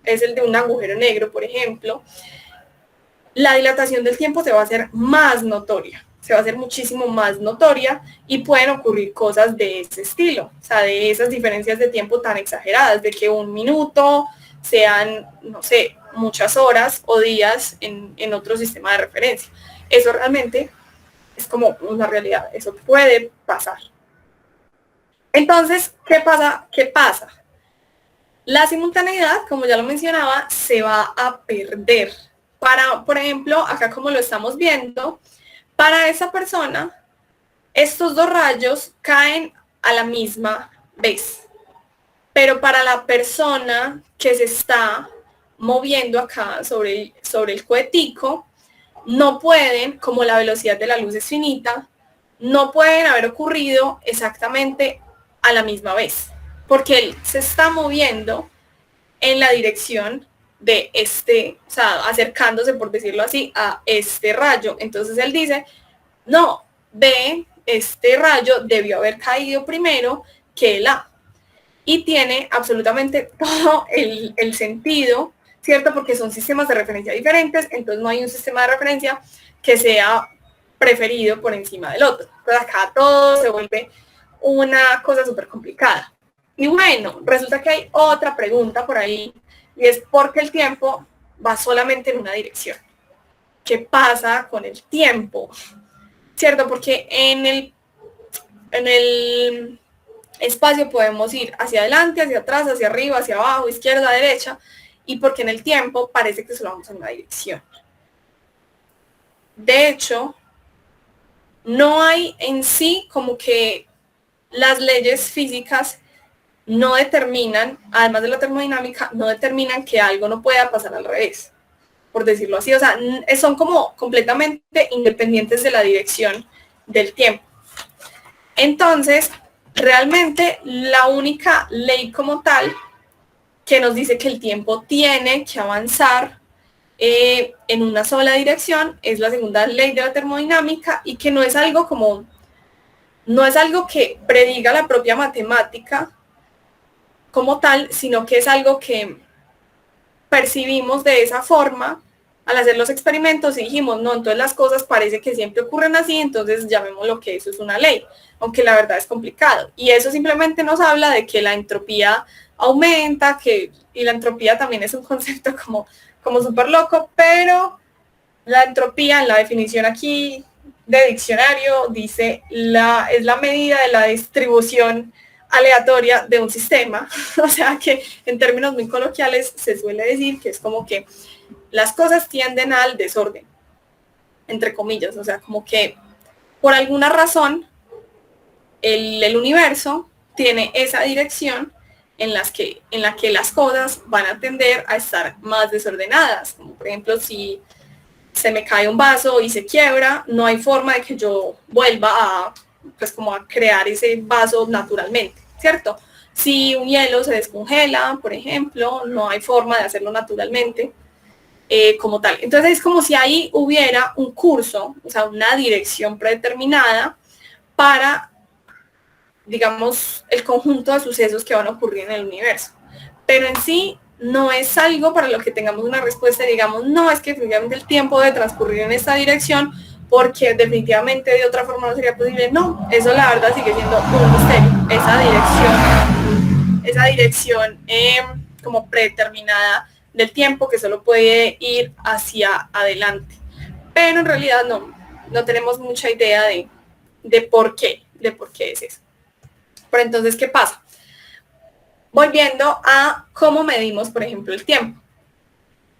es el de un agujero negro, por ejemplo, la dilatación del tiempo se va a hacer más notoria, se va a hacer muchísimo más notoria y pueden ocurrir cosas de ese estilo, o sea, de esas diferencias de tiempo tan exageradas, de que un minuto sean, no sé, muchas horas o días en otro sistema de referencia. Eso realmente es como una realidad, eso puede pasar. Entonces, ¿qué pasa? ¿Qué pasa? La simultaneidad, como ya lo mencionaba, se va a perder. Para, por ejemplo, acá como lo estamos viendo, para esa persona, estos dos rayos caen a la misma vez. Pero para la persona que se está moviendo acá sobre el cohetico, no pueden, como la velocidad de la luz es finita, no pueden haber ocurrido exactamente a la misma vez, porque él se está moviendo en la dirección de este, o sea, acercándose, por decirlo así, a este rayo. Entonces él dice, no, B, este rayo debió haber caído primero que el A. Y tiene absolutamente todo el sentido, ¿cierto? Porque son sistemas de referencia diferentes, entonces no hay un sistema de referencia que sea preferido por encima del otro. Entonces acá todo se vuelve una cosa súper complicada. Y bueno, resulta que hay otra pregunta por ahí, y es ¿por qué el tiempo va solamente en una dirección? ¿Qué pasa con el tiempo? ¿Cierto? Porque en el espacio podemos ir hacia adelante, hacia atrás, hacia arriba, hacia abajo, izquierda, derecha, y porque en el tiempo parece que solo vamos en una dirección. De hecho, no hay en sí como que las leyes físicas no determinan, además de la termodinámica, no determinan que algo no pueda pasar al revés, por decirlo así. O sea, son como completamente independientes de la dirección del tiempo. Entonces, realmente la única ley como tal que nos dice que el tiempo tiene que avanzar en una sola dirección es la segunda ley de la termodinámica, y que no es algo como, no es algo que prediga la propia matemática como tal, sino que es algo que percibimos de esa forma al hacer los experimentos y dijimos, no, entonces las cosas parece que siempre ocurren así, entonces llamémoslo que eso es una ley, aunque la verdad es complicado. Y eso simplemente nos habla de que la entropía aumenta, y la entropía también es un concepto como súper loco, pero la entropía en la definición aquí de diccionario dice es la medida de la distribución aleatoria de un sistema. O sea que en términos muy coloquiales se suele decir que es como que las cosas tienden al desorden, entre comillas, o sea, como que por alguna razón el universo tiene esa dirección en la que las cosas van a tender a estar más desordenadas. Como por ejemplo, si se me cae un vaso y se quiebra, no hay forma de que yo vuelva pues como a crear ese vaso naturalmente, ¿cierto? Si un hielo se descongela, por ejemplo, no hay forma de hacerlo naturalmente como tal. Entonces es como si ahí hubiera un curso, o sea, una dirección predeterminada para, digamos, el conjunto de sucesos que van a ocurrir en el universo. Pero en sí no es algo para lo que tengamos una respuesta y digamos, no, es que definitivamente el tiempo debe transcurrir en esta dirección porque definitivamente de otra forma no sería posible. No, eso la verdad sigue siendo un misterio. Esa dirección como predeterminada del tiempo que solo puede ir hacia adelante. Pero en realidad no tenemos mucha idea de por qué es eso. Pero entonces, ¿qué pasa? Volviendo a cómo medimos, por ejemplo, el tiempo.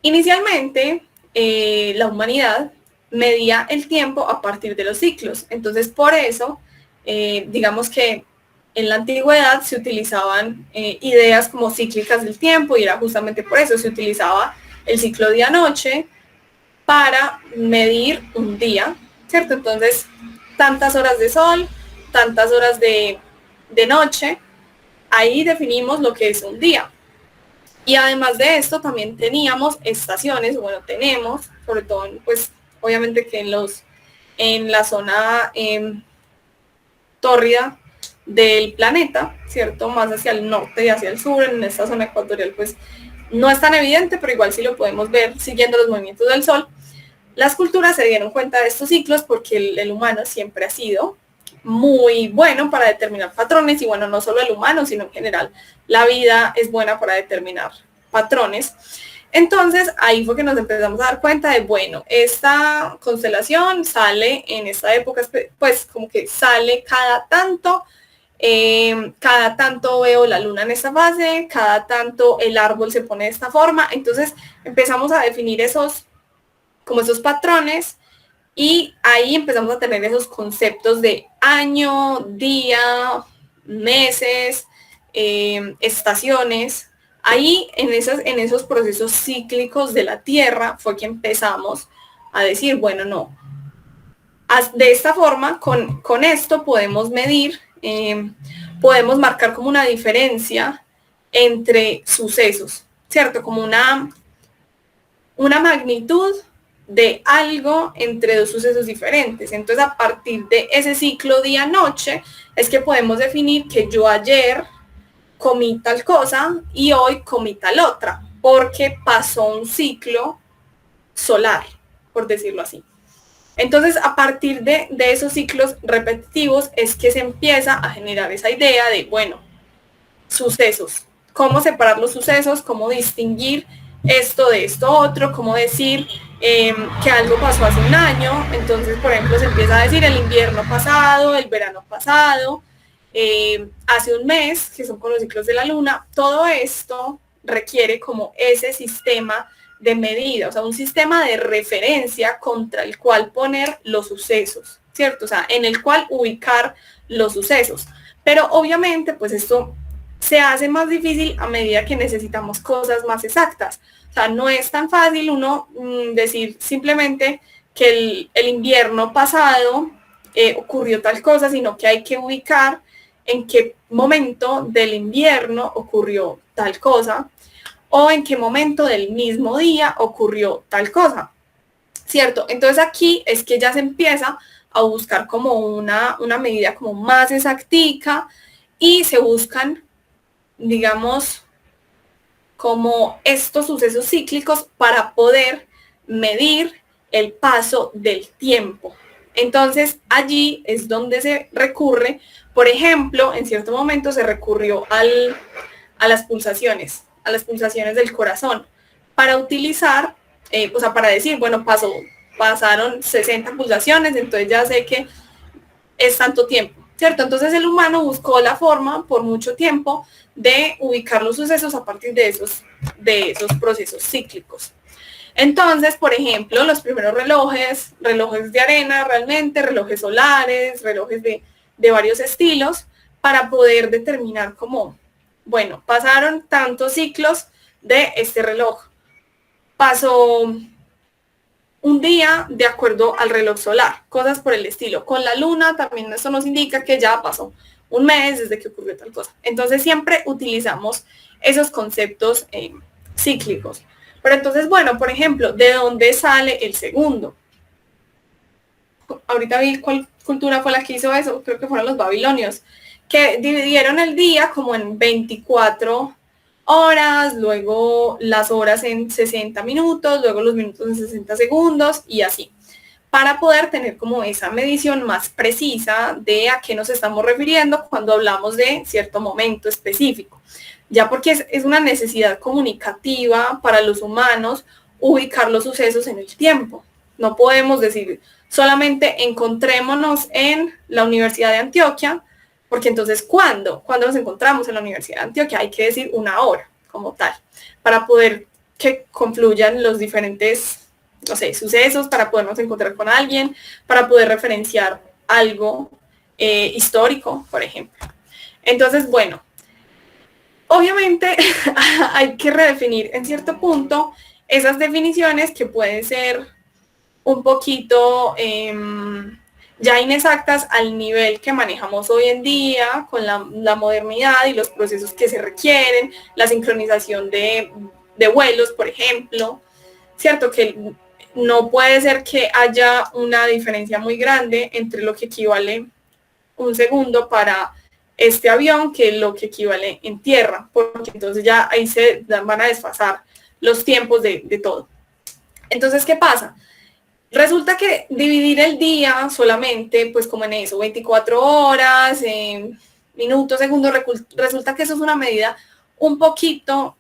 Inicialmente, la humanidad medía el tiempo a partir de los ciclos. Entonces, por eso, digamos que en la antigüedad se utilizaban ideas como cíclicas del tiempo, y era justamente por eso se utilizaba el ciclo día-noche para medir un día, ¿cierto? Entonces, tantas horas de sol, tantas horas de noche, ahí definimos lo que es un día. Y además de esto también teníamos estaciones, bueno, tenemos, sobre todo, pues obviamente que en la zona tórrida del planeta, ¿cierto? Más hacia el norte y hacia el sur, en esta zona ecuatorial, pues no es tan evidente, pero igual sí lo podemos ver siguiendo los movimientos del Sol. Las culturas se dieron cuenta de estos ciclos porque el humano siempre ha sido muy bueno para determinar patrones, y bueno, no solo el humano, sino en general, la vida es buena para determinar patrones. Entonces, ahí fue que nos empezamos a dar cuenta de, bueno, esta constelación sale en esta época, pues como que sale cada tanto veo la luna en esta fase, cada tanto el árbol se pone de esta forma. Entonces, empezamos a definir esos patrones, y ahí empezamos a tener esos conceptos de año, día, meses, estaciones. Ahí en esos procesos cíclicos de la Tierra fue que empezamos a decir, bueno, no, de esta forma, con esto podemos medir, podemos marcar como una diferencia entre sucesos, ¿cierto? Como una magnitud de algo entre dos sucesos diferentes. Entonces, a partir de ese ciclo día-noche, es que podemos definir que yo ayer comí tal cosa y hoy comí tal otra, porque pasó un ciclo solar, por decirlo así. Entonces, a partir de esos ciclos repetitivos es que se empieza a generar esa idea de, bueno, sucesos, cómo separar los sucesos, cómo distinguir esto de esto otro, cómo decir que algo pasó hace un año. Entonces, por ejemplo, se empieza a decir el invierno pasado, el verano pasado, hace un mes, que son con los ciclos de la luna. Todo esto requiere como ese sistema de medida, o sea, un sistema de referencia contra el cual poner los sucesos, ¿cierto? O sea, en el cual ubicar los sucesos. Pero obviamente, pues esto se hace más difícil a medida que necesitamos cosas más exactas. O sea, no es tan fácil uno decir simplemente que el invierno pasado ocurrió tal cosa, sino que hay que ubicar en qué momento del invierno ocurrió tal cosa, o en qué momento del mismo día ocurrió tal cosa, ¿cierto? Entonces aquí es que ya se empieza a buscar como una medida como más exactica, y se buscan, digamos, como estos sucesos cíclicos para poder medir el paso del tiempo. Entonces allí es donde se recurre, por ejemplo, en cierto momento se recurrió a las pulsaciones del corazón, para utilizar, o sea, para decir, bueno, pasaron 60 pulsaciones, entonces ya sé que es tanto tiempo, ¿cierto? Entonces el humano buscó la forma por mucho tiempo de ubicar los sucesos a partir de esos procesos cíclicos. Entonces, por ejemplo, los primeros relojes de arena realmente, relojes solares, relojes de varios estilos, para poder determinar cómo, bueno, pasaron tantos ciclos de este reloj. Pasó un día de acuerdo al reloj solar, cosas por el estilo. Con la luna también esto nos indica que ya pasó un mes desde que ocurrió tal cosa. Entonces siempre utilizamos esos conceptos cíclicos. Pero entonces, bueno, por ejemplo, ¿de dónde sale el segundo? Ahorita vi cuál cultura fue la que hizo eso, creo que fueron los babilonios, que dividieron el día como en 24 horas, luego las horas en 60 minutos, luego los minutos en 60 segundos y así, para poder tener como esa medición más precisa de a qué nos estamos refiriendo cuando hablamos de cierto momento específico. Ya porque es una necesidad comunicativa para los humanos ubicar los sucesos en el tiempo. No podemos decir solamente encontrémonos en la Universidad de Antioquia, porque entonces ¿cuándo nos encontramos en la Universidad de Antioquia? Hay que decir una hora como tal, para poder que confluyan los diferentes, no sé, sucesos, para podernos encontrar con alguien, para poder referenciar algo histórico, por ejemplo. Entonces, bueno, obviamente hay que redefinir en cierto punto esas definiciones que pueden ser un poquito ya inexactas al nivel que manejamos hoy en día con la modernidad y los procesos que se requieren, la sincronización de vuelos, por ejemplo, ¿cierto? Que no puede ser que haya una diferencia muy grande entre lo que equivale un segundo para este avión que lo que equivale en tierra, porque entonces ya ahí se van a desfasar los tiempos de todo. Entonces, ¿qué pasa? Resulta que dividir el día solamente, pues como en eso, 24 horas, minutos, segundos, resulta que eso es una medida un poquito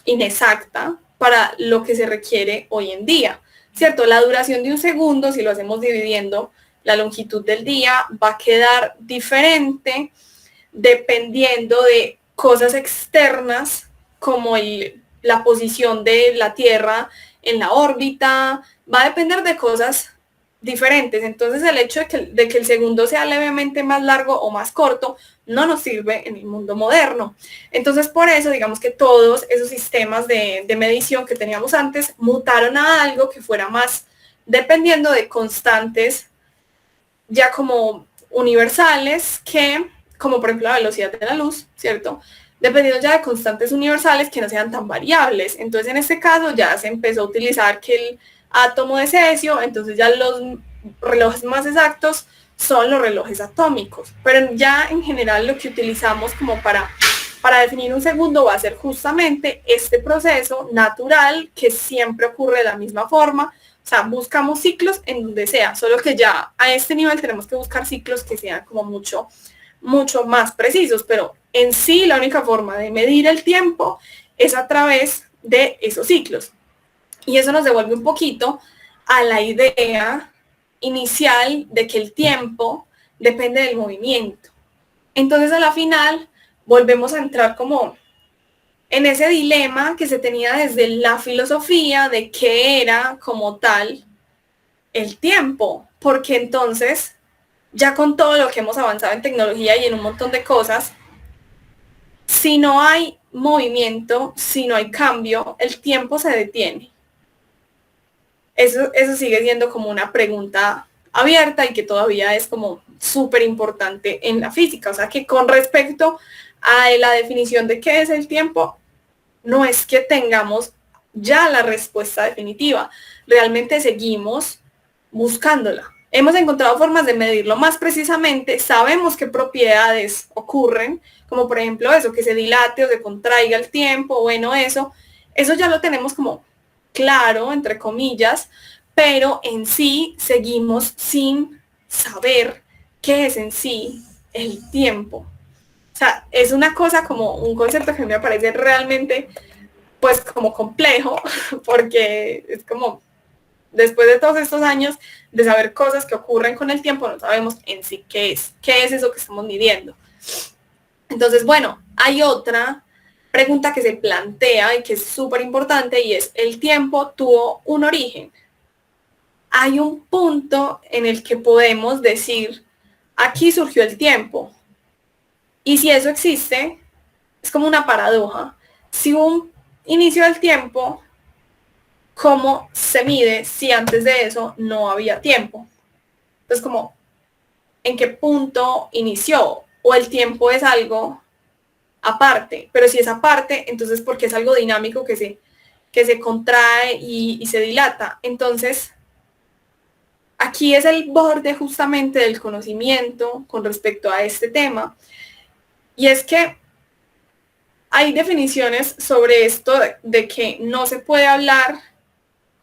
inexacta para lo que se requiere hoy en día, ¿cierto? La duración de un segundo, si lo hacemos dividiendo la longitud del día, va a quedar diferente dependiendo de cosas externas como la posición de la Tierra en la órbita, va a depender de cosas diferentes. Entonces el hecho de que el segundo sea levemente más largo o más corto no nos sirve en el mundo moderno. Entonces por eso digamos que todos esos sistemas de medición que teníamos antes mutaron a algo que fuera más dependiendo de constantes ya como universales que, como por ejemplo la velocidad de la luz, ¿cierto? Dependiendo ya de constantes universales que no sean tan variables. Entonces en este caso ya se empezó a utilizar que el átomo de cesio, entonces ya los relojes más exactos son los relojes atómicos. Pero ya en general lo que utilizamos como para definir un segundo va a ser justamente este proceso natural que siempre ocurre de la misma forma. O sea, buscamos ciclos en donde sea, solo que ya a este nivel tenemos que buscar ciclos que sean como mucho más precisos, pero en sí la única forma de medir el tiempo es a través de esos ciclos. Y eso nos devuelve un poquito a la idea inicial de que el tiempo depende del movimiento. Entonces a la final volvemos a entrar como en ese dilema que se tenía desde la filosofía de qué era como tal el tiempo, porque entonces ya con todo lo que hemos avanzado en tecnología y en un montón de cosas, si no hay movimiento, si no hay cambio, el tiempo se detiene. Eso sigue siendo como una pregunta abierta y que todavía es como súper importante en la física. O sea que con respecto a la definición de qué es el tiempo, no es que tengamos ya la respuesta definitiva. Realmente seguimos buscándola. Hemos encontrado formas de medirlo más precisamente, sabemos qué propiedades ocurren, como por ejemplo eso, que se dilate o se contraiga el tiempo, bueno, eso ya lo tenemos como claro, entre comillas, pero en sí seguimos sin saber qué es en sí el tiempo. O sea, es una cosa como un concepto que me parece realmente, pues, como complejo, porque es como, después de todos estos años de saber cosas que ocurren con el tiempo, no sabemos en sí qué es eso que estamos midiendo. Entonces, bueno, hay otra pregunta que se plantea y que es súper importante y es, ¿el tiempo tuvo un origen? Hay un punto en el que podemos decir, aquí surgió el tiempo. Y si eso existe, es como una paradoja. Si hubo un inicio del tiempo, ¿cómo se mide si antes de eso no había tiempo? Entonces, como, ¿en qué punto inició? O el tiempo es algo aparte, pero si es aparte, entonces porque es algo dinámico que se contrae y se dilata. Entonces, aquí es el borde justamente del conocimiento con respecto a este tema. Y es que hay definiciones sobre esto de que no se puede hablar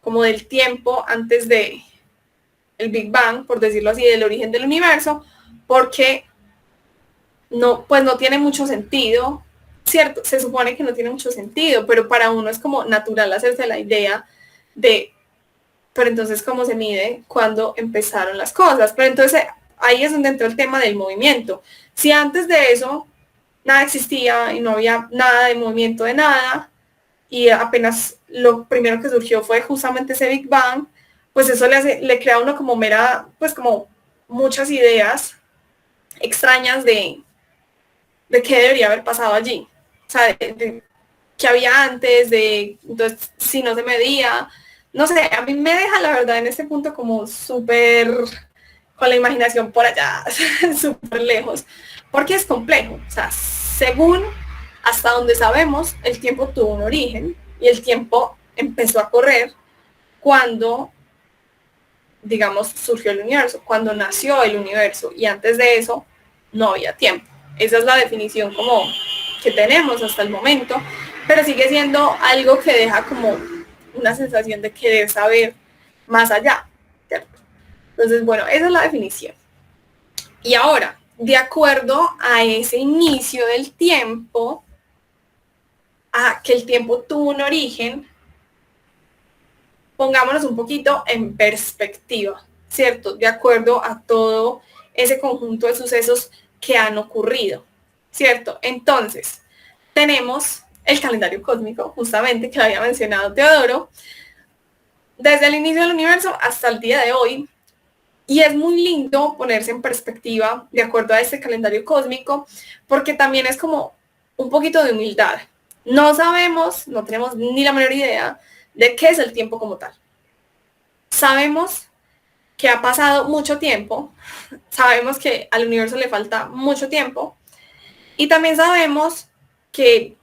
como del tiempo antes de el Big Bang, por decirlo así, del origen del universo, porque no, pues no tiene mucho sentido, ¿cierto? Se supone que no tiene mucho sentido, pero para uno es como natural hacerse la idea de, pero entonces cómo se mide cuando empezaron las cosas. Pero entonces ahí es donde entró el tema del movimiento. Si antes de eso nada existía y no había nada de movimiento de nada, y apenas lo primero que surgió fue justamente ese Big Bang, pues eso le crea a uno como pues como muchas ideas extrañas de qué debería haber pasado allí. O sea, de qué había antes, entonces, si no se medía. No sé, a mí me deja la verdad en este punto como súper con la imaginación por allá, súper lejos, porque es complejo. O sea, según hasta donde sabemos, el tiempo tuvo un origen y el tiempo empezó a correr cuando, digamos, surgió el universo, cuando nació el universo. Y antes de eso no había tiempo. Esa es la definición como que tenemos hasta el momento, pero sigue siendo algo que deja como una sensación de querer saber más allá, ¿cierto? Entonces, bueno, esa es la definición. Y ahora, de acuerdo a ese inicio del tiempo, a que el tiempo tuvo un origen, pongámonos un poquito en perspectiva, ¿cierto? De acuerdo a todo ese conjunto de sucesos que han ocurrido, ¿cierto? Entonces, tenemos el calendario cósmico, justamente, que había mencionado Teodoro, desde el inicio del universo hasta el día de hoy, y es muy lindo ponerse en perspectiva de acuerdo a este calendario cósmico, porque también es como un poquito de humildad. No sabemos, no tenemos ni la menor idea de qué es el tiempo como tal. Sabemos que ha pasado mucho tiempo, sabemos que al universo le falta mucho tiempo, y también sabemos que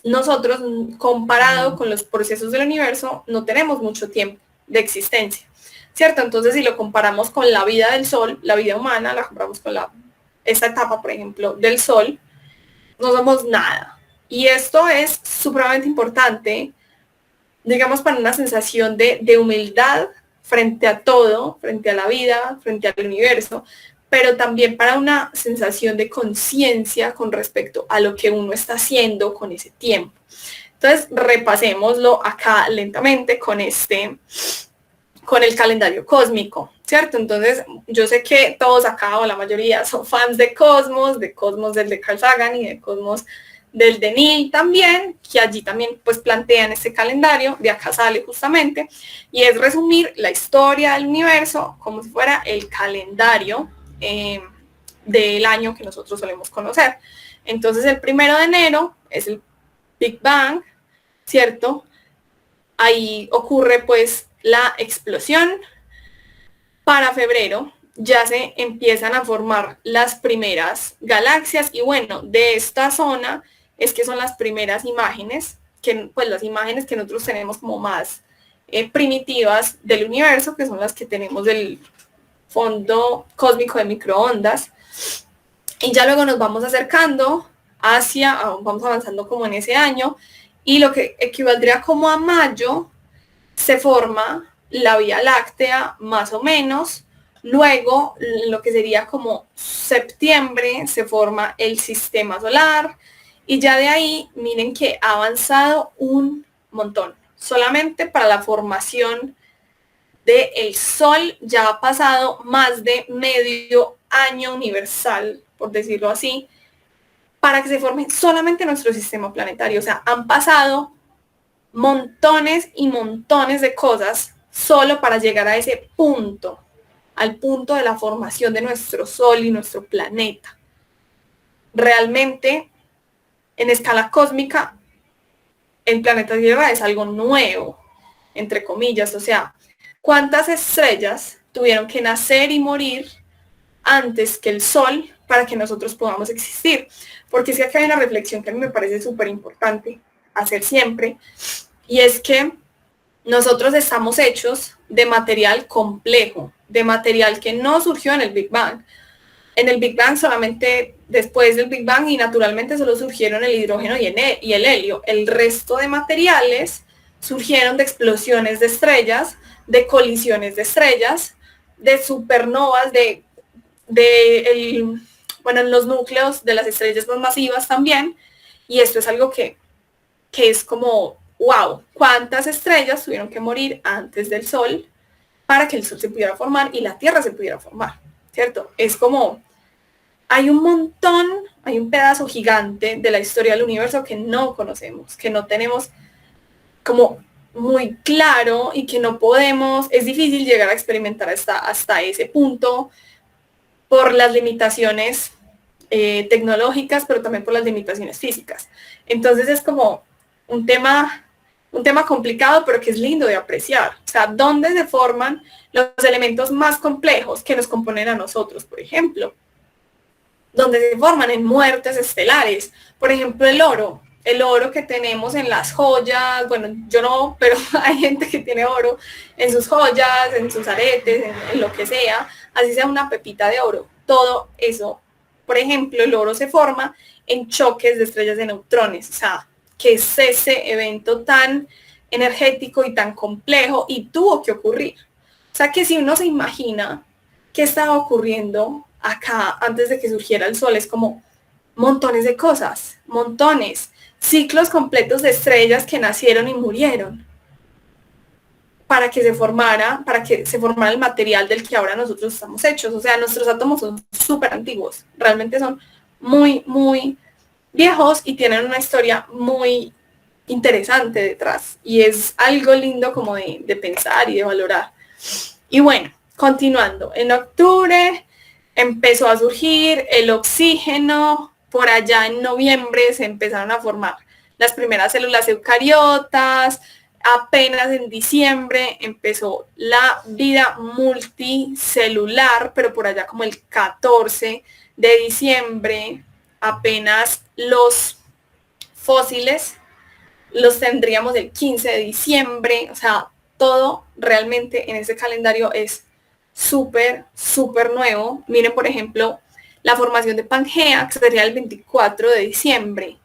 nosotros, comparado con los procesos del universo, no tenemos mucho tiempo de existencia, ¿cierto? Entonces, si lo comparamos con la vida del Sol, la vida humana, la comparamos con esta etapa, por ejemplo, del Sol, no somos nada. Y esto es supremamente importante, digamos, para una sensación de humildad frente a todo, frente a la vida, frente al universo, pero también para una sensación de conciencia con respecto a lo que uno está haciendo con ese tiempo. Entonces, repasémoslo acá lentamente con el calendario cósmico, ¿cierto? Entonces, yo sé que todos acá, o la mayoría, son fans de Cosmos del de Carl Sagan y de Cosmos del de Neil también, que allí también pues plantean este calendario, de acá sale justamente, y es resumir la historia del universo como si fuera el calendario del año que nosotros solemos conocer. Entonces el 1 de enero es el Big Bang, ¿cierto? Ahí ocurre pues la explosión. Para febrero ya se empiezan a formar las primeras galaxias y bueno, de esta zona es que son las primeras imágenes, que pues las imágenes que nosotros tenemos como más primitivas del universo, que son las que tenemos del fondo cósmico de microondas, y ya luego nos vamos acercando vamos avanzando como en ese año, y lo que equivaldría como a mayo, se forma la Vía Láctea más o menos, luego lo que sería como septiembre se forma el sistema solar, y ya de ahí miren que ha avanzado un montón. Solamente para la formación del Sol ya ha pasado más de medio año universal, por decirlo así, para que se forme solamente nuestro sistema planetario. O sea, han pasado montones y montones de cosas solo para llegar a ese punto, al punto de la formación de nuestro Sol y nuestro planeta. Realmente, en escala cósmica, el planeta Tierra es algo nuevo, entre comillas. O sea, ¿cuántas estrellas tuvieron que nacer y morir antes que el Sol para que nosotros podamos existir? Porque es que acá hay una reflexión que a mí me parece súper importante hacer siempre, y es que nosotros estamos hechos de material complejo, de material que no surgió en el Big Bang. En el Big Bang solamente después del Big Bang y naturalmente solo surgieron el hidrógeno y el helio. El resto de materiales surgieron de explosiones de estrellas, de colisiones de estrellas, de supernovas, en los núcleos de las estrellas más masivas también. Y esto es algo que es como, wow, ¿cuántas estrellas tuvieron que morir antes del Sol para que el Sol se pudiera formar y la Tierra se pudiera formar? ¿Cierto? Es como, hay un montón, hay un pedazo gigante de la historia del universo que no conocemos, que no tenemos como muy claro y que no podemos, es difícil llegar a experimentar hasta ese punto por las limitaciones tecnológicas, pero también por las limitaciones físicas. Entonces es como un tema complicado, pero que es lindo de apreciar. O sea, ¿dónde se forman los elementos más complejos que nos componen a nosotros, por ejemplo? Donde se forman en muertes estelares. Por ejemplo, el oro que tenemos en las joyas, bueno, yo no, pero hay gente que tiene oro en sus joyas, en sus aretes, en lo que sea, así sea una pepita de oro. Todo eso por ejemplo, el oro se forma en choques de estrellas de neutrones, o sea, que es ese evento tan energético y tan complejo y tuvo que ocurrir. O sea, que si uno se imagina qué estaba ocurriendo acá antes de que surgiera el sol, es como montones de cosas, montones, ciclos completos de estrellas que nacieron y murieron para que se formara el material del que ahora nosotros estamos hechos. O sea, nuestros átomos son súper antiguos, realmente son muy, muy viejos y tienen una historia muy interesante detrás. Y es algo lindo como de pensar y de valorar. Y bueno, continuando, en octubre empezó a surgir el oxígeno, por allá en noviembre se empezaron a formar las primeras células eucariotas, apenas en diciembre empezó la vida multicelular, pero por allá como el 14 de diciembre apenas los fósiles los tendríamos el 15 de diciembre, o sea, todo realmente en ese calendario es súper, súper nuevo. Miren, por ejemplo, la formación de Pangea, que sería el 24 de diciembre.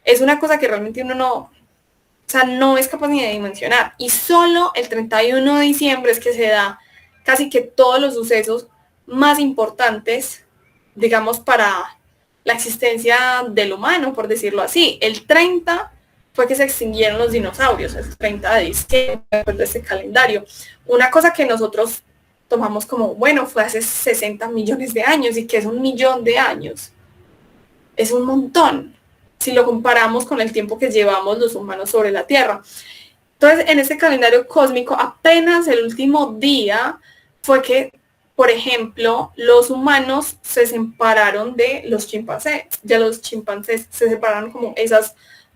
Es una cosa que realmente uno no es capaz ni de dimensionar. Y solo el 31 de diciembre es que se da casi que todos los sucesos más importantes, digamos, para la existencia del humano, por decirlo así. El 30 fue que se extinguieron los dinosaurios, el 30 de diciembre de este calendario. Una cosa que nosotros tomamos como, bueno, fue hace 60 millones de años, y que es 1.000.000 de años. Es un montón, si lo comparamos con el tiempo que llevamos los humanos sobre la Tierra. Entonces, en este calendario cósmico, apenas el último día fue que, por ejemplo, los humanos se separaron de los chimpancés. Ya los chimpancés se separaron como esas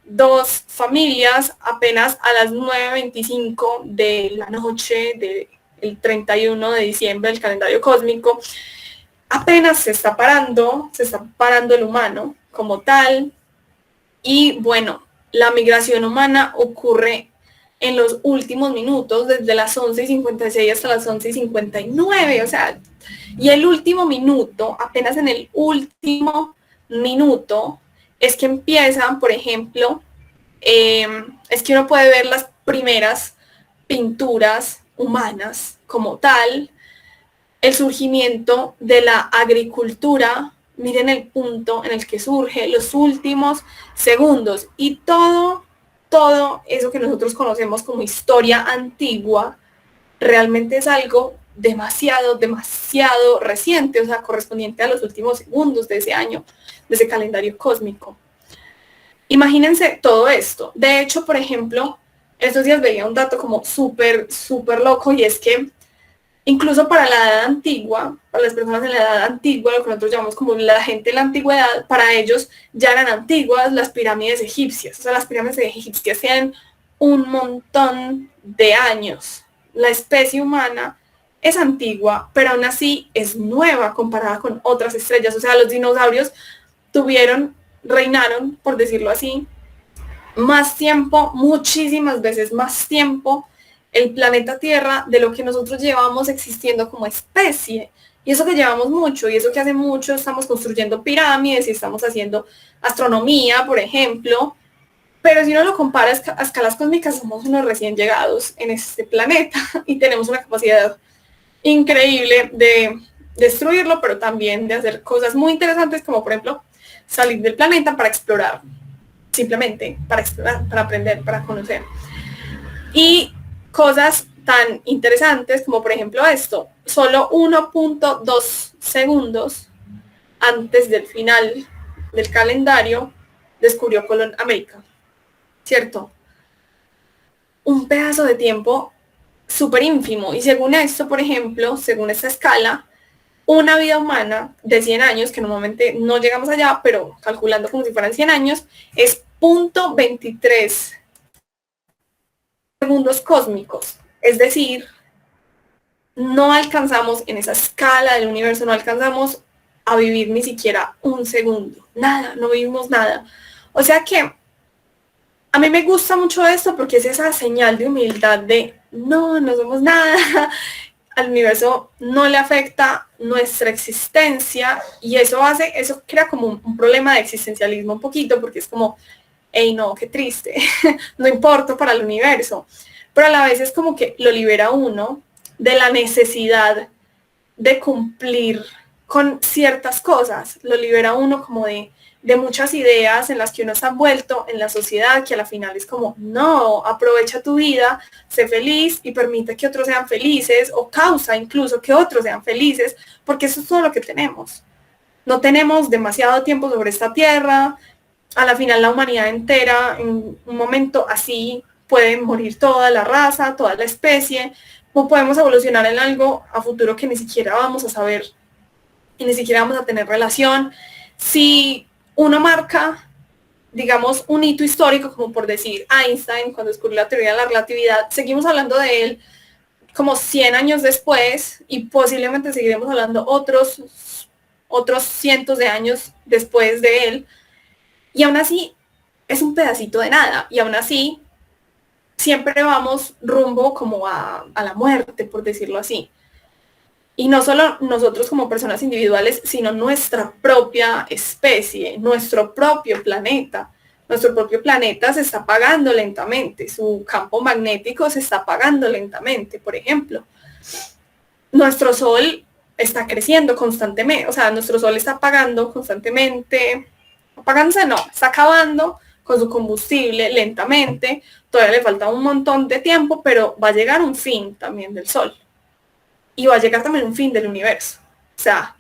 dos familias apenas a las 9:25 de la noche del 31 de diciembre del calendario cósmico. Apenas se está parando el humano como tal. Y bueno, la migración humana ocurre en los últimos minutos, desde las 11:56 hasta las 11:59, o sea, y el último minuto, apenas en el último minuto, es que empiezan, por ejemplo, es que uno puede ver las primeras pinturas humanas como tal, el surgimiento de la agricultura. Miren el punto en el que surge, los últimos segundos, y todo eso que nosotros conocemos como historia antigua, realmente es algo demasiado reciente, o sea, correspondiente a los últimos segundos de ese año, de ese calendario cósmico. Imagínense todo esto. De hecho, por ejemplo, estos días veía un dato como súper loco, y es que incluso para la edad antigua, para las personas en la edad antigua, lo que nosotros llamamos como la gente de la antigüedad, para ellos ya eran antiguas las pirámides egipcias. O sea, las pirámides egipcias tienen un montón de años. La especie humana es antigua, pero aún así es nueva comparada con otras estrellas. O sea, los dinosaurios reinaron, por decirlo así, más tiempo, muchísimas veces más tiempo, el planeta Tierra de lo que nosotros llevamos existiendo como especie. Y eso que llevamos mucho, y eso que hace mucho estamos construyendo pirámides y estamos haciendo astronomía, por ejemplo. Pero si uno lo compara a escalas cósmicas, somos unos recién llegados en este planeta y tenemos una capacidad increíble de destruirlo, pero también de hacer cosas muy interesantes, como por ejemplo salir del planeta para explorar, simplemente para explorar, para aprender, para conocer. Y cosas tan interesantes como por ejemplo esto, solo 1.2 segundos antes del final del calendario descubrió Colón América, ¿cierto? Un pedazo de tiempo súper ínfimo, y según esto, por ejemplo, según esta escala, una vida humana de 100 años, que normalmente no llegamos allá, pero calculando como si fueran 100 años, es 0.23 segundos cósmicos. Es decir, no alcanzamos en esa escala del universo, no alcanzamos a vivir ni siquiera un segundo. Nada, no vivimos nada. O sea que a mí me gusta mucho esto porque es esa señal de humildad de no somos nada. al universo no le afecta nuestra existencia, y eso crea como un problema de existencialismo un poquito, porque es como, hey, no, qué triste, no importa para el universo, pero a la vez es como que lo libera uno de la necesidad de cumplir con ciertas cosas, lo libera uno como de muchas ideas en las que uno está envuelto en la sociedad, que a la final es como, no, aprovecha tu vida, sé feliz y permite que otros sean felices, o causa incluso que otros sean felices, porque eso es todo lo que tenemos. No tenemos demasiado tiempo sobre esta tierra, a la final la humanidad entera, en un momento así, puede morir toda la raza, toda la especie, o podemos evolucionar en algo a futuro que ni siquiera vamos a saber y ni siquiera vamos a tener relación. Si uno marca, digamos, un hito histórico, como por decir Einstein, cuando descubrió la teoría de la relatividad, seguimos hablando de él como 100 años después, y posiblemente seguiremos hablando otros cientos de años después de él, y aún así es un pedacito de nada, y aún así siempre vamos rumbo como a la muerte, por decirlo así. Y no solo nosotros como personas individuales, sino nuestra propia especie, nuestro propio planeta. Nuestro propio planeta se está apagando lentamente, su campo magnético se está apagando lentamente, por ejemplo. Nuestro sol está creciendo constantemente, o sea, nuestro sol está apagando constantemente, apagándose no, está acabando con su combustible lentamente, todavía le falta un montón de tiempo, pero va a llegar un fin también del sol. Y va a llegar también un fin del universo. O sea,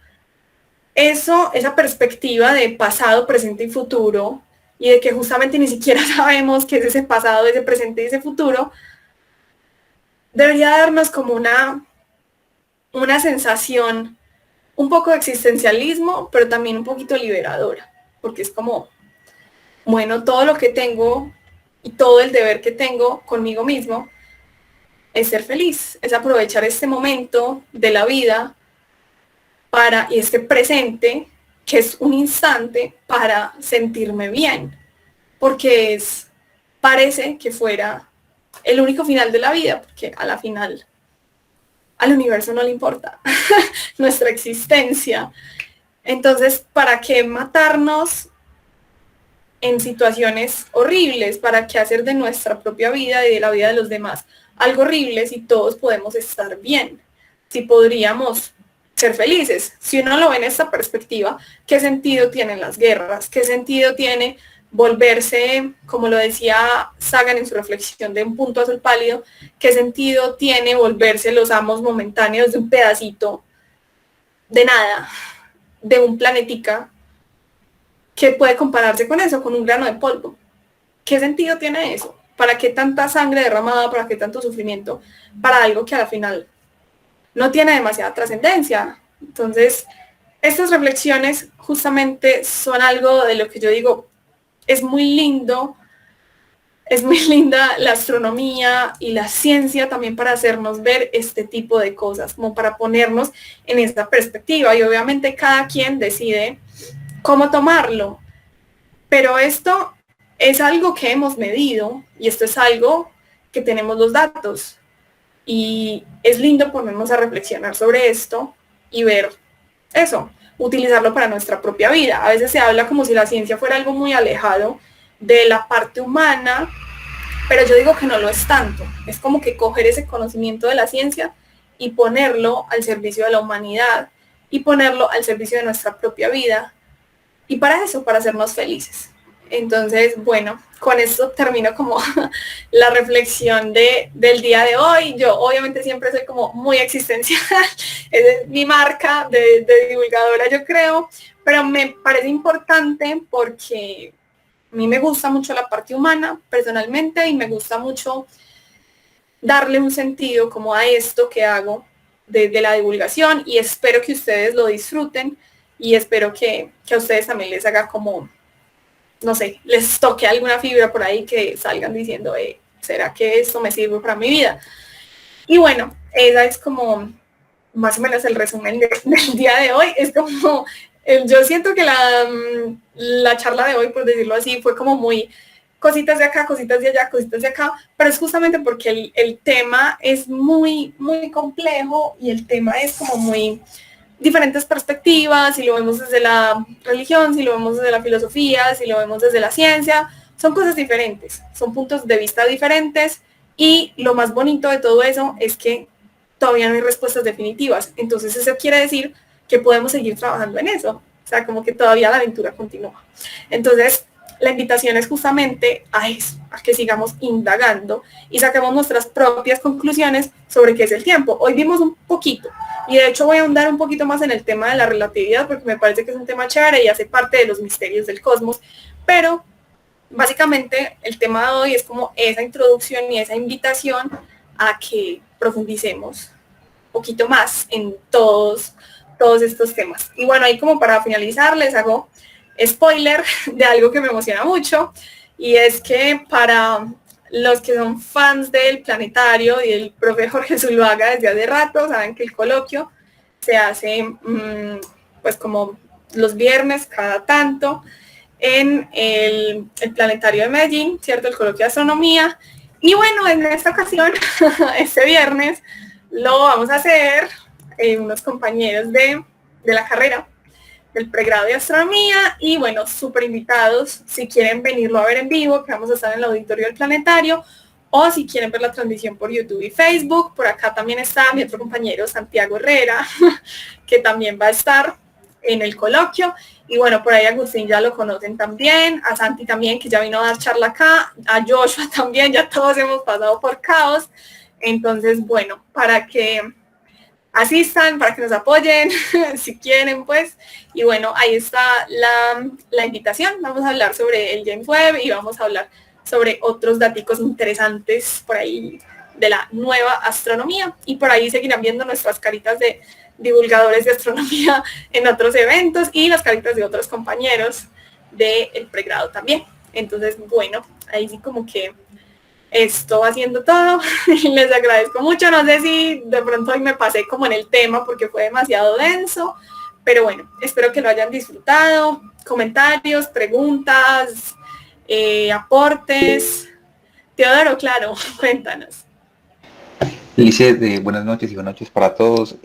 esa perspectiva de pasado, presente y futuro, y de que justamente ni siquiera sabemos qué es ese pasado, ese presente y ese futuro, debería darnos como una sensación un poco de existencialismo, pero también un poquito liberadora, porque es como, bueno, todo lo que tengo y todo el deber que tengo conmigo mismo es ser feliz, es aprovechar este momento de la vida y este presente, que es un instante, para sentirme bien, porque parece que fuera el único final de la vida, porque a la final al universo no le importa nuestra existencia. Entonces, ¿para qué matarnos en situaciones horribles? ¿Para qué hacer de nuestra propia vida y de la vida de los demás algo horrible si todos podemos estar bien? Si podríamos ser felices. Si uno lo ve en esta perspectiva, ¿qué sentido tienen las guerras? ¿Qué sentido tiene volverse, como lo decía Sagan en su reflexión de Un punto azul pálido, qué sentido tiene volverse los amos momentáneos de un pedacito de nada, de un planetica, que puede compararse con eso, con un grano de polvo? ¿Qué sentido tiene eso? ¿Para qué tanta sangre derramada? ¿Para qué tanto sufrimiento? Para algo que al final no tiene demasiada trascendencia. Entonces, estas reflexiones justamente son algo de lo que yo digo, es muy lindo, es muy linda la astronomía y la ciencia también para hacernos ver este tipo de cosas, como para ponernos en esta perspectiva, y obviamente cada quien decide cómo tomarlo, pero esto es algo que hemos medido y esto es algo que tenemos los datos. Y es lindo ponernos a reflexionar sobre esto y ver eso, utilizarlo para nuestra propia vida. A veces se habla como si la ciencia fuera algo muy alejado de la parte humana, pero yo digo que no lo es tanto. Es como que coger ese conocimiento de la ciencia y ponerlo al servicio de la humanidad y ponerlo al servicio de nuestra propia vida. Y para eso, para hacernos felices. Entonces, bueno, con esto termino como la reflexión del día de hoy. Yo obviamente siempre soy como muy existencial, es mi marca de divulgadora, yo creo, pero me parece importante porque a mí me gusta mucho la parte humana personalmente y me gusta mucho darle un sentido como a esto que hago de la divulgación, y espero que ustedes lo disfruten y espero que a ustedes también les haga como, no sé, les toque alguna fibra por ahí, que salgan diciendo, ¿será que esto me sirve para mi vida? Y bueno, esa es como más o menos el resumen del día de hoy. Es como, yo siento que la charla de hoy, por decirlo así, fue como muy cositas de acá, cositas de allá, cositas de acá, pero es justamente porque el tema es muy, muy complejo y el tema es como muy diferentes perspectivas, si lo vemos desde la religión, si lo vemos desde la filosofía, si lo vemos desde la ciencia, son cosas diferentes, son puntos de vista diferentes y lo más bonito de todo eso es que todavía no hay respuestas definitivas, entonces eso quiere decir que podemos seguir trabajando en eso, o sea, como que todavía la aventura continúa. Entonces, la invitación es justamente a eso, a que sigamos indagando y saquemos nuestras propias conclusiones sobre qué es el tiempo. Hoy vimos un poquito, y de hecho voy a ahondar un poquito más en el tema de la relatividad, porque me parece que es un tema chévere y hace parte de los misterios del cosmos, pero básicamente el tema de hoy es como esa introducción y esa invitación a que profundicemos un poquito más en todos estos temas. Y bueno, ahí como para finalizar les hago spoiler de algo que me emociona mucho, y es que para los que son fans del planetario y del profe Jorge Zuluaga desde hace rato, saben que el coloquio se hace pues como los viernes cada tanto en el planetario de Medellín, ¿cierto? El coloquio de astronomía. Y bueno, en esta ocasión, este viernes, lo vamos a hacer unos compañeros de la carrera del pregrado de astronomía y bueno, súper invitados si quieren venirlo a ver en vivo, que vamos a estar en el auditorio del planetario, o si quieren ver la transmisión por YouTube y Facebook. Por acá también está mi otro compañero Santiago Herrera, que también va a estar en el coloquio, y bueno, por ahí Agustín ya lo conocen también, a Santi también, que ya vino a dar charla acá, a Joshua también, ya todos hemos pasado por caos. Entonces bueno, para que asistan, para que nos apoyen, si quieren, pues. Y bueno, ahí está la invitación. Vamos a hablar sobre el James Webb y vamos a hablar sobre otros datos interesantes por ahí de la nueva astronomía. Y por ahí seguirán viendo nuestras caritas de divulgadores de astronomía en otros eventos y las caritas de otros compañeros del pregrado también. Entonces, bueno, ahí sí como que estoy haciendo todo y les agradezco mucho. No sé si de pronto hoy me pasé como en el tema porque fue demasiado denso, pero bueno, espero que lo hayan disfrutado. Comentarios, preguntas, aportes. Teodoro, claro, cuéntanos. Lice, buenas noches y buenas noches para todos.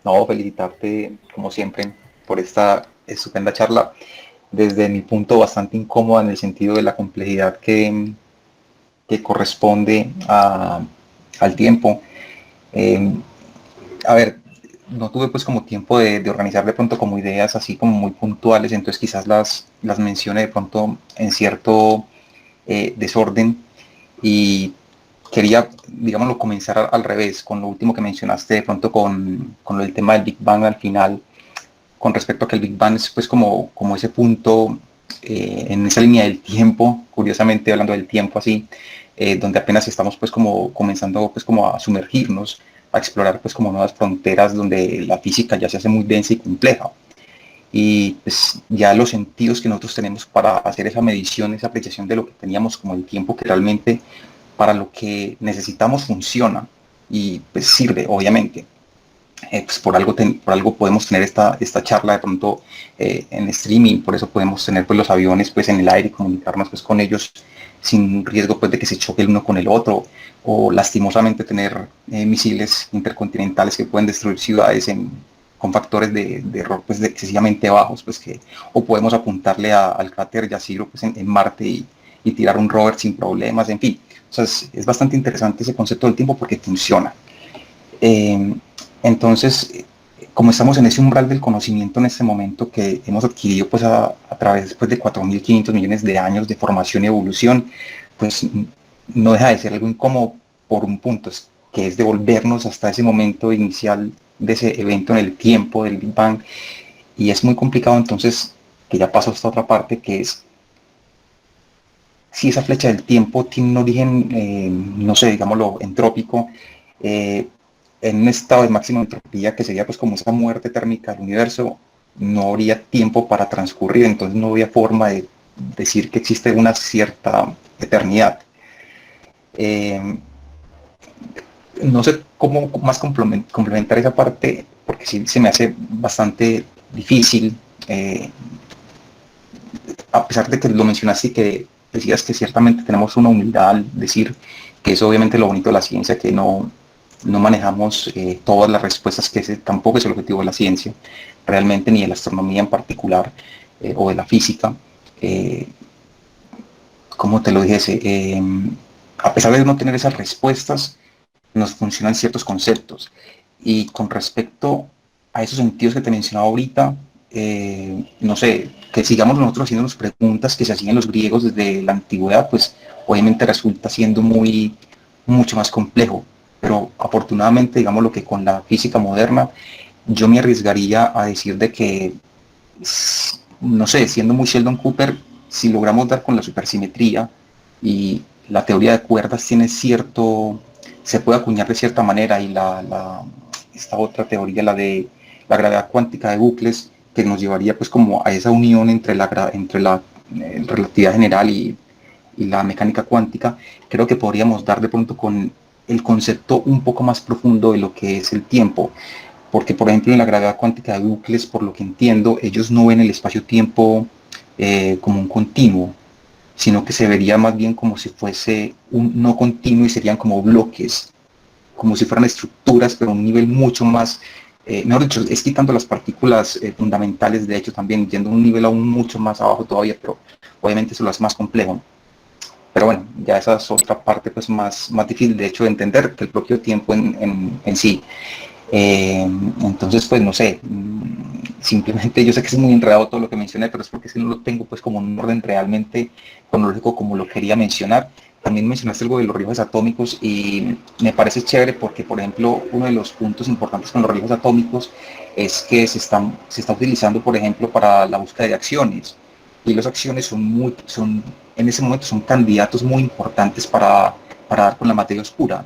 No, felicitarte como siempre por esta estupenda charla. Desde mi punto bastante incómoda en el sentido de la complejidad que corresponde al tiempo. A ver, no tuve pues como tiempo de organizar de pronto como ideas así como muy puntuales, entonces quizás las mencione de pronto en cierto desorden, y quería, digámoslo, comenzar al revés, con lo último que mencionaste de pronto con el tema del Big Bang al final, con respecto a que el Big Bang es pues como ese punto en esa línea del tiempo, curiosamente hablando del tiempo así, donde apenas estamos pues como comenzando pues como a sumergirnos, a explorar pues como nuevas fronteras donde la física ya se hace muy densa y compleja. Y pues ya los sentidos que nosotros tenemos para hacer esa medición, esa apreciación de lo que teníamos como el tiempo que realmente para lo que necesitamos funciona y pues sirve, obviamente. Pues por algo podemos tener esta charla de pronto en streaming, por eso podemos tener pues los aviones pues en el aire y comunicarnos pues con ellos sin riesgo pues de que se choque el uno con el otro, o lastimosamente tener misiles intercontinentales que pueden destruir ciudades con factores de error pues excesivamente bajos, pues que, o podemos apuntarle al cráter Jezero pues en Marte y tirar un rover sin problemas, en fin. O sea, es bastante interesante ese concepto del tiempo porque funciona. Entonces, como estamos en ese umbral del conocimiento en este momento que hemos adquirido pues a través después de 4.500 millones de años de formación y evolución, pues no deja de ser algo incómodo por un punto, que es devolvernos hasta ese momento inicial de ese evento en el tiempo del Big Bang, y es muy complicado. Entonces, que ya pasó esta otra parte, que es si esa flecha del tiempo tiene un origen, no sé, digámoslo, entrópico, en un estado de máxima entropía, que sería pues como esa muerte térmica del universo, no habría tiempo para transcurrir, entonces no habría forma de decir que existe una cierta eternidad. No sé cómo más complementar esa parte, porque sí se me hace bastante difícil, a pesar de que lo mencionaste y que decías que ciertamente tenemos una humildad al decir que es obviamente lo bonito de la ciencia, que no manejamos todas las respuestas, que ese tampoco es el objetivo de la ciencia, realmente, ni de la astronomía en particular, o de la física. Eh, como te lo dijese, a pesar de no tener esas respuestas, nos funcionan ciertos conceptos. Y con respecto a esos sentidos que te mencionaba ahorita, no sé, que sigamos nosotros haciéndonos preguntas que se hacían los griegos desde la antigüedad, pues obviamente resulta siendo mucho más complejo. Pero afortunadamente, digamos lo que con la física moderna, yo me arriesgaría a decir de que, no sé, siendo muy Sheldon Cooper, si logramos dar con la supersimetría y la teoría de cuerdas tiene cierto, se puede acuñar de cierta manera, y esta otra teoría, la de la gravedad cuántica de bucles, que nos llevaría pues como a esa unión entre la relatividad general y la mecánica cuántica, creo que podríamos dar de pronto con el concepto un poco más profundo de lo que es el tiempo. Porque, por ejemplo, en la gravedad cuántica de bucles, por lo que entiendo, ellos no ven el espacio-tiempo como un continuo, sino que se vería más bien como si fuese un no continuo, y serían como bloques, como si fueran estructuras, pero a un nivel mucho más, mejor dicho, es quitando las partículas fundamentales, de hecho, también yendo a un nivel aún mucho más abajo todavía, pero obviamente eso lo hace más complejo. Pero bueno, ya esa es otra parte pues más difícil de hecho de entender que el propio tiempo en sí. Entonces, pues no sé, simplemente yo sé que es muy enredado todo lo que mencioné, pero es porque si no lo tengo pues como un orden realmente cronológico como lo quería mencionar. También mencionaste algo de los relojes atómicos y me parece chévere porque, por ejemplo, uno de los puntos importantes con los relojes atómicos es que se está utilizando, por ejemplo, para la búsqueda de acciones. Y las acciones en ese momento son candidatos muy importantes para dar con la materia oscura.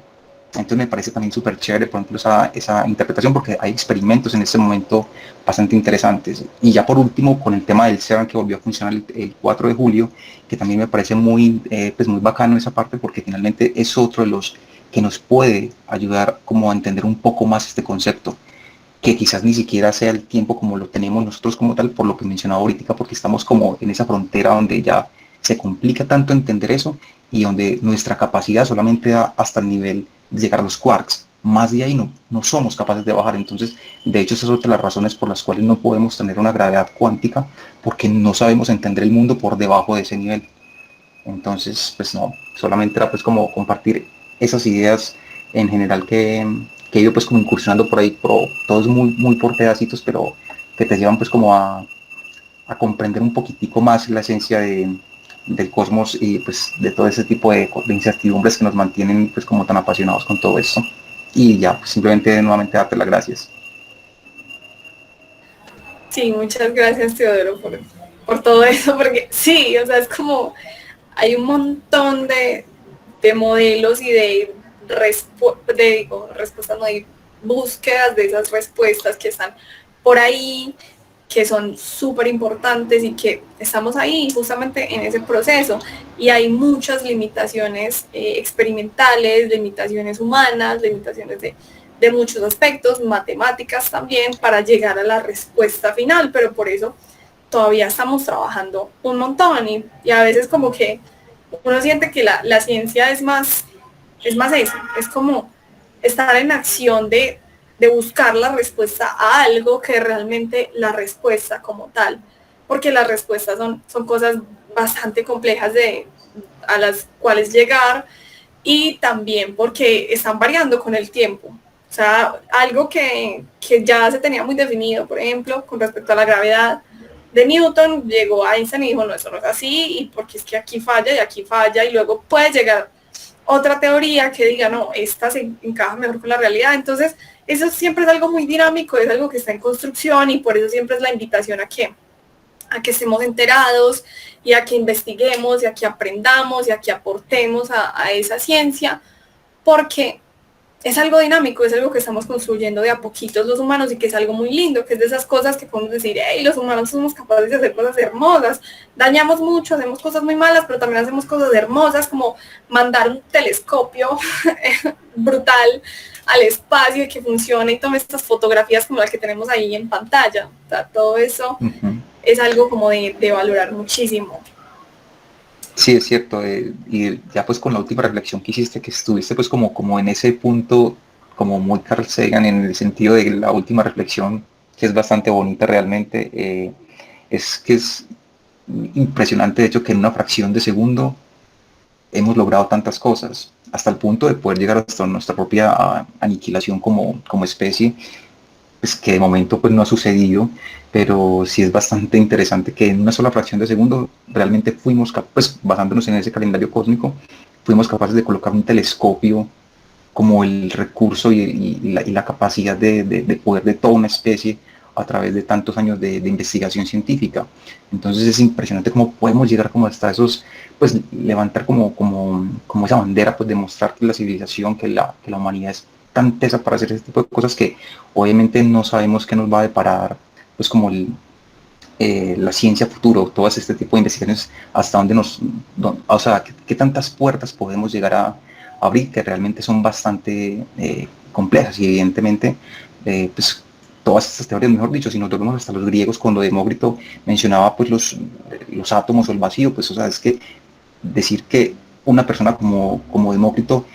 Entonces me parece también súper chévere, por ejemplo, esa interpretación, porque hay experimentos en este momento bastante interesantes. Y ya por último, con el tema del CERN, que volvió a funcionar el 4 de julio, que también me parece pues muy bacano esa parte, porque finalmente es otro de los que nos puede ayudar como a entender un poco más este concepto, que quizás ni siquiera sea el tiempo como lo tenemos nosotros como tal, por lo que mencionaba ahorita, porque estamos como en esa frontera donde ya se complica tanto entender eso, y donde nuestra capacidad solamente da hasta el nivel de llegar a los quarks. Más de ahí no somos capaces de bajar. Entonces, de hecho, esa es otra de las razones por las cuales no podemos tener una gravedad cuántica, porque no sabemos entender el mundo por debajo de ese nivel. Entonces, pues no, solamente era pues como compartir esas ideas en general que he ido pues como incursionando por ahí, todos muy por pedacitos, pero que te llevan pues como a comprender un poquitico más la esencia del cosmos, y pues de todo ese tipo de incertidumbres que nos mantienen pues como tan apasionados con todo esto. Y ya, pues simplemente nuevamente darte las gracias. Sí, muchas gracias, Teodoro, por todo eso, porque sí, o sea, es como hay un montón de modelos y respuestas, no hay búsquedas de esas respuestas que están por ahí, que son súper importantes y que estamos ahí justamente en ese proceso. Y hay muchas limitaciones experimentales, limitaciones humanas, limitaciones de muchos aspectos, matemáticas también, para llegar a la respuesta final, pero por eso todavía estamos trabajando un montón y a veces como que uno siente que la ciencia es más eso, es como estar en acción de buscar la respuesta a algo que realmente la respuesta como tal, porque las respuestas son cosas bastante complejas a las cuales llegar, y también porque están variando con el tiempo. O sea, algo que ya se tenía muy definido, por ejemplo, con respecto a la gravedad de Newton, llegó Einstein y dijo, no, eso no es así, y porque es que aquí falla y aquí falla, y luego puede llegar otra teoría que diga, no, esta se encaja mejor con la realidad. Entonces, eso siempre es algo muy dinámico, es algo que está en construcción, y por eso siempre es la invitación a que estemos enterados y a que investiguemos y a que aprendamos y a que aportemos a esa ciencia, porque es algo dinámico, es algo que estamos construyendo de a poquitos los humanos, y que es algo muy lindo, que es de esas cosas que podemos decir, hey, los humanos somos capaces de hacer cosas hermosas, dañamos mucho, hacemos cosas muy malas, pero también hacemos cosas hermosas, como mandar un telescopio brutal al espacio y que funcione y tome estas fotografías como las que tenemos ahí en pantalla. O sea, todo eso es algo como de valorar muchísimo. Sí, es cierto, y ya pues con la última reflexión que hiciste, que estuviste pues como en ese punto, como muy Carl Sagan en el sentido de la última reflexión, que es bastante bonita realmente, es que es impresionante de hecho que en una fracción de segundo hemos logrado tantas cosas, hasta el punto de poder llegar hasta nuestra propia aniquilación como especie, pues que de momento pues no ha sucedido, pero sí es bastante interesante que en una sola fracción de segundo realmente fuimos, pues basándonos en ese calendario cósmico, fuimos capaces de colocar un telescopio como el recurso y la capacidad de poder de toda una especie a través de tantos años de investigación científica. Entonces es impresionante cómo podemos llegar como hasta esos, pues levantar como esa bandera, pues demostrar que la civilización, que la humanidad es tan tesa para hacer ese tipo de cosas que obviamente no sabemos qué nos va a deparar, pues como la ciencia futuro, todas este tipo de investigaciones, hasta dónde o sea, qué tantas puertas podemos llegar a abrir, que realmente son bastante complejas y evidentemente, pues todas estas teorías, mejor dicho, si nos volvemos hasta los griegos, cuando Demócrito mencionaba pues los átomos o el vacío, pues o sea, es que decir que una persona como Demócrito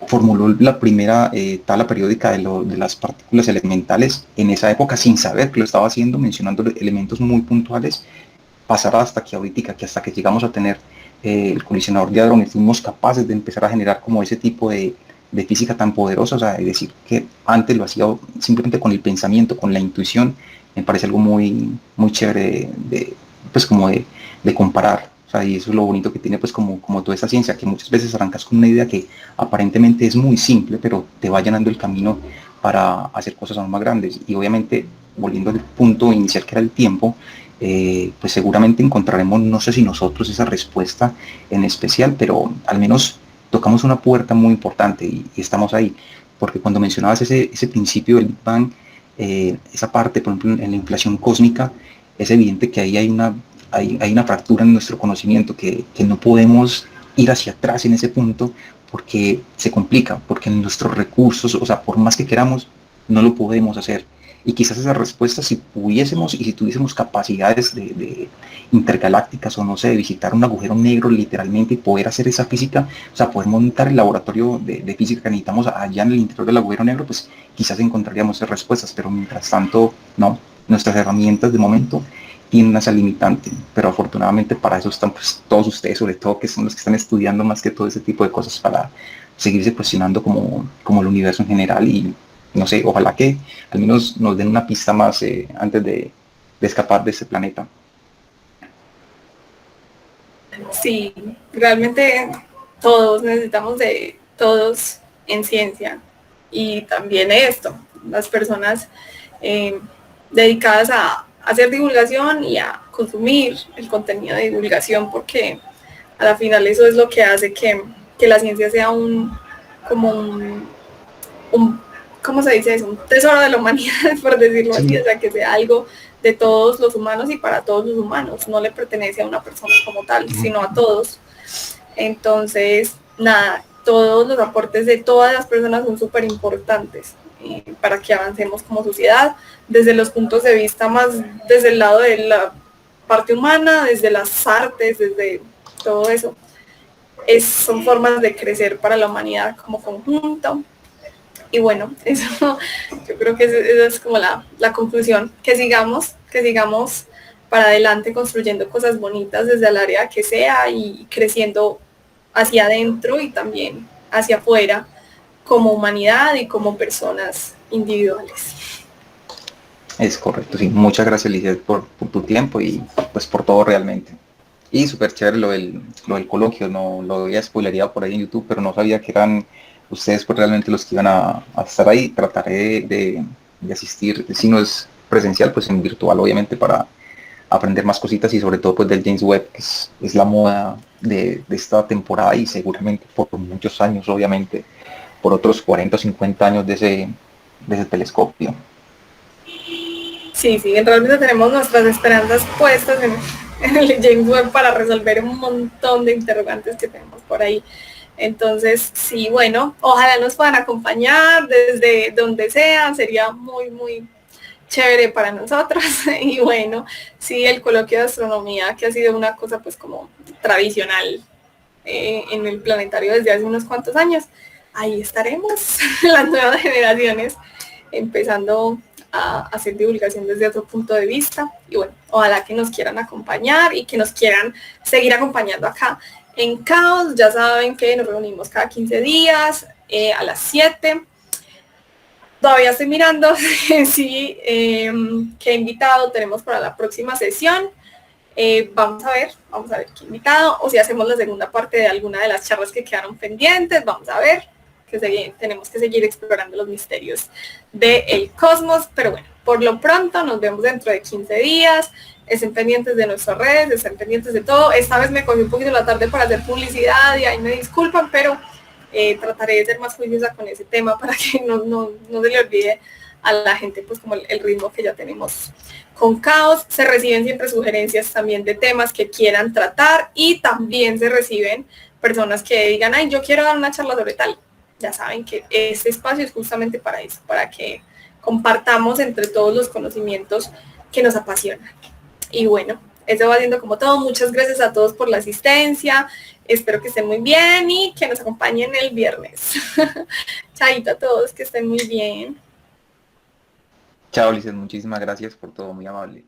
formuló la primera tabla periódica de las partículas elementales en esa época sin saber que lo estaba haciendo, mencionando elementos muy puntuales, pasar hasta aquí ahorita, que hasta que llegamos a tener el colisionador de hadrones, fuimos capaces de empezar a generar como ese tipo de física tan poderosa, o sea, es decir, que antes lo hacía simplemente con el pensamiento, con la intuición, me parece algo muy chévere pues como de comparar. O sea, y eso es lo bonito que tiene pues como toda esta ciencia, que muchas veces arrancas con una idea que aparentemente es muy simple, pero te va llenando el camino para hacer cosas aún más grandes. Y obviamente, volviendo al punto inicial que era el tiempo, pues seguramente encontraremos, no sé si nosotros esa respuesta en especial, pero al menos tocamos una puerta muy importante y estamos ahí. Porque cuando mencionabas ese principio del Big Bang, esa parte, por ejemplo, en la inflación cósmica, es evidente que ahí hay una fractura en nuestro conocimiento, que no podemos ir hacia atrás en ese punto porque se complica, porque nuestros recursos, o sea, por más que queramos, no lo podemos hacer. Y quizás esa respuesta, si pudiésemos y si tuviésemos capacidades de intergalácticas o no sé, de visitar un agujero negro literalmente y poder hacer esa física, o sea, poder montar el laboratorio de física que necesitamos allá en el interior del agujero negro, pues quizás encontraríamos esas respuestas, pero mientras tanto, no. Nuestras herramientas de momento tienen esa limitante, pero afortunadamente para eso están pues todos ustedes, sobre todo que son los que están estudiando más que todo ese tipo de cosas para seguirse cuestionando como el universo en general y no sé, ojalá que al menos nos den una pista más antes de escapar de este planeta. Sí, realmente todos necesitamos de todos en ciencia y también esto, las personas eh, dedicadas a hacer divulgación y a consumir el contenido de divulgación, porque a la final eso es lo que hace que la ciencia sea como un, ¿cómo se dice eso? Un tesoro de la humanidad, por decirlo así, Sí. o sea, que sea algo de todos los humanos y para todos los humanos, no le pertenece a una persona como tal, sino a todos. Entonces, nada, todos los aportes de todas las personas son súper importantes para que avancemos como sociedad, desde los puntos de vista más, desde el lado de la parte humana, desde las artes, desde todo eso. Son formas de crecer para la humanidad como conjunto. Y bueno, eso yo creo que esa es como la conclusión, que sigamos para adelante construyendo cosas bonitas desde el área que sea y creciendo hacia adentro y también hacia afuera como humanidad y como personas individuales. Es correcto, sí. Muchas gracias, Lizeth, por tu tiempo y pues por todo realmente. Y súper chévere lo del coloquio, no lo había spoilería por ahí en YouTube, pero no sabía que eran ustedes pues realmente los que iban a estar ahí. Trataré de asistir, si no es presencial, pues en virtual, obviamente, para aprender más cositas y sobre todo pues del James Webb, que es la moda de esta temporada y seguramente por muchos años, obviamente, por otros 40 o 50 años de ese telescopio. Sí, sí, realmente tenemos nuestras esperanzas puestas en el James Webb para resolver un montón de interrogantes que tenemos por ahí. Entonces, sí, bueno, ojalá nos puedan acompañar desde donde sea, sería muy, muy chévere para nosotros. Y bueno, sí, el coloquio de astronomía, que ha sido una cosa pues como tradicional en el planetario desde hace unos cuantos años, ahí estaremos las nuevas generaciones empezando a hacer divulgación desde otro punto de vista. Y bueno, ojalá que nos quieran acompañar y que nos quieran seguir acompañando acá en Caos. Ya saben que nos reunimos cada 15 días a las 7. Todavía estoy mirando sí, qué invitado tenemos para la próxima sesión. Vamos a ver qué invitado, o si hacemos la segunda parte de alguna de las charlas que quedaron pendientes. Vamos a ver, tenemos que seguir explorando los misterios del cosmos, pero bueno, por lo pronto nos vemos dentro de 15 días. Estén pendientes de nuestras redes, estén pendientes de todo. Esta vez me cogí un poquito la tarde para hacer publicidad y ahí me disculpan, pero trataré de ser más juiciosa con ese tema para que no se le olvide a la gente pues como el ritmo que ya tenemos con Caos. Se reciben siempre sugerencias también de temas que quieran tratar, y también se reciben personas que digan, ay, yo quiero dar una charla sobre tal. Ya saben que este espacio es justamente para eso, para que compartamos entre todos los conocimientos que nos apasionan. Y bueno, eso va siendo como todo. Muchas gracias a todos por la asistencia. Espero que estén muy bien y que nos acompañen el viernes. Chaito a todos, que estén muy bien. Chao, Ulises, muchísimas gracias por todo, muy amable.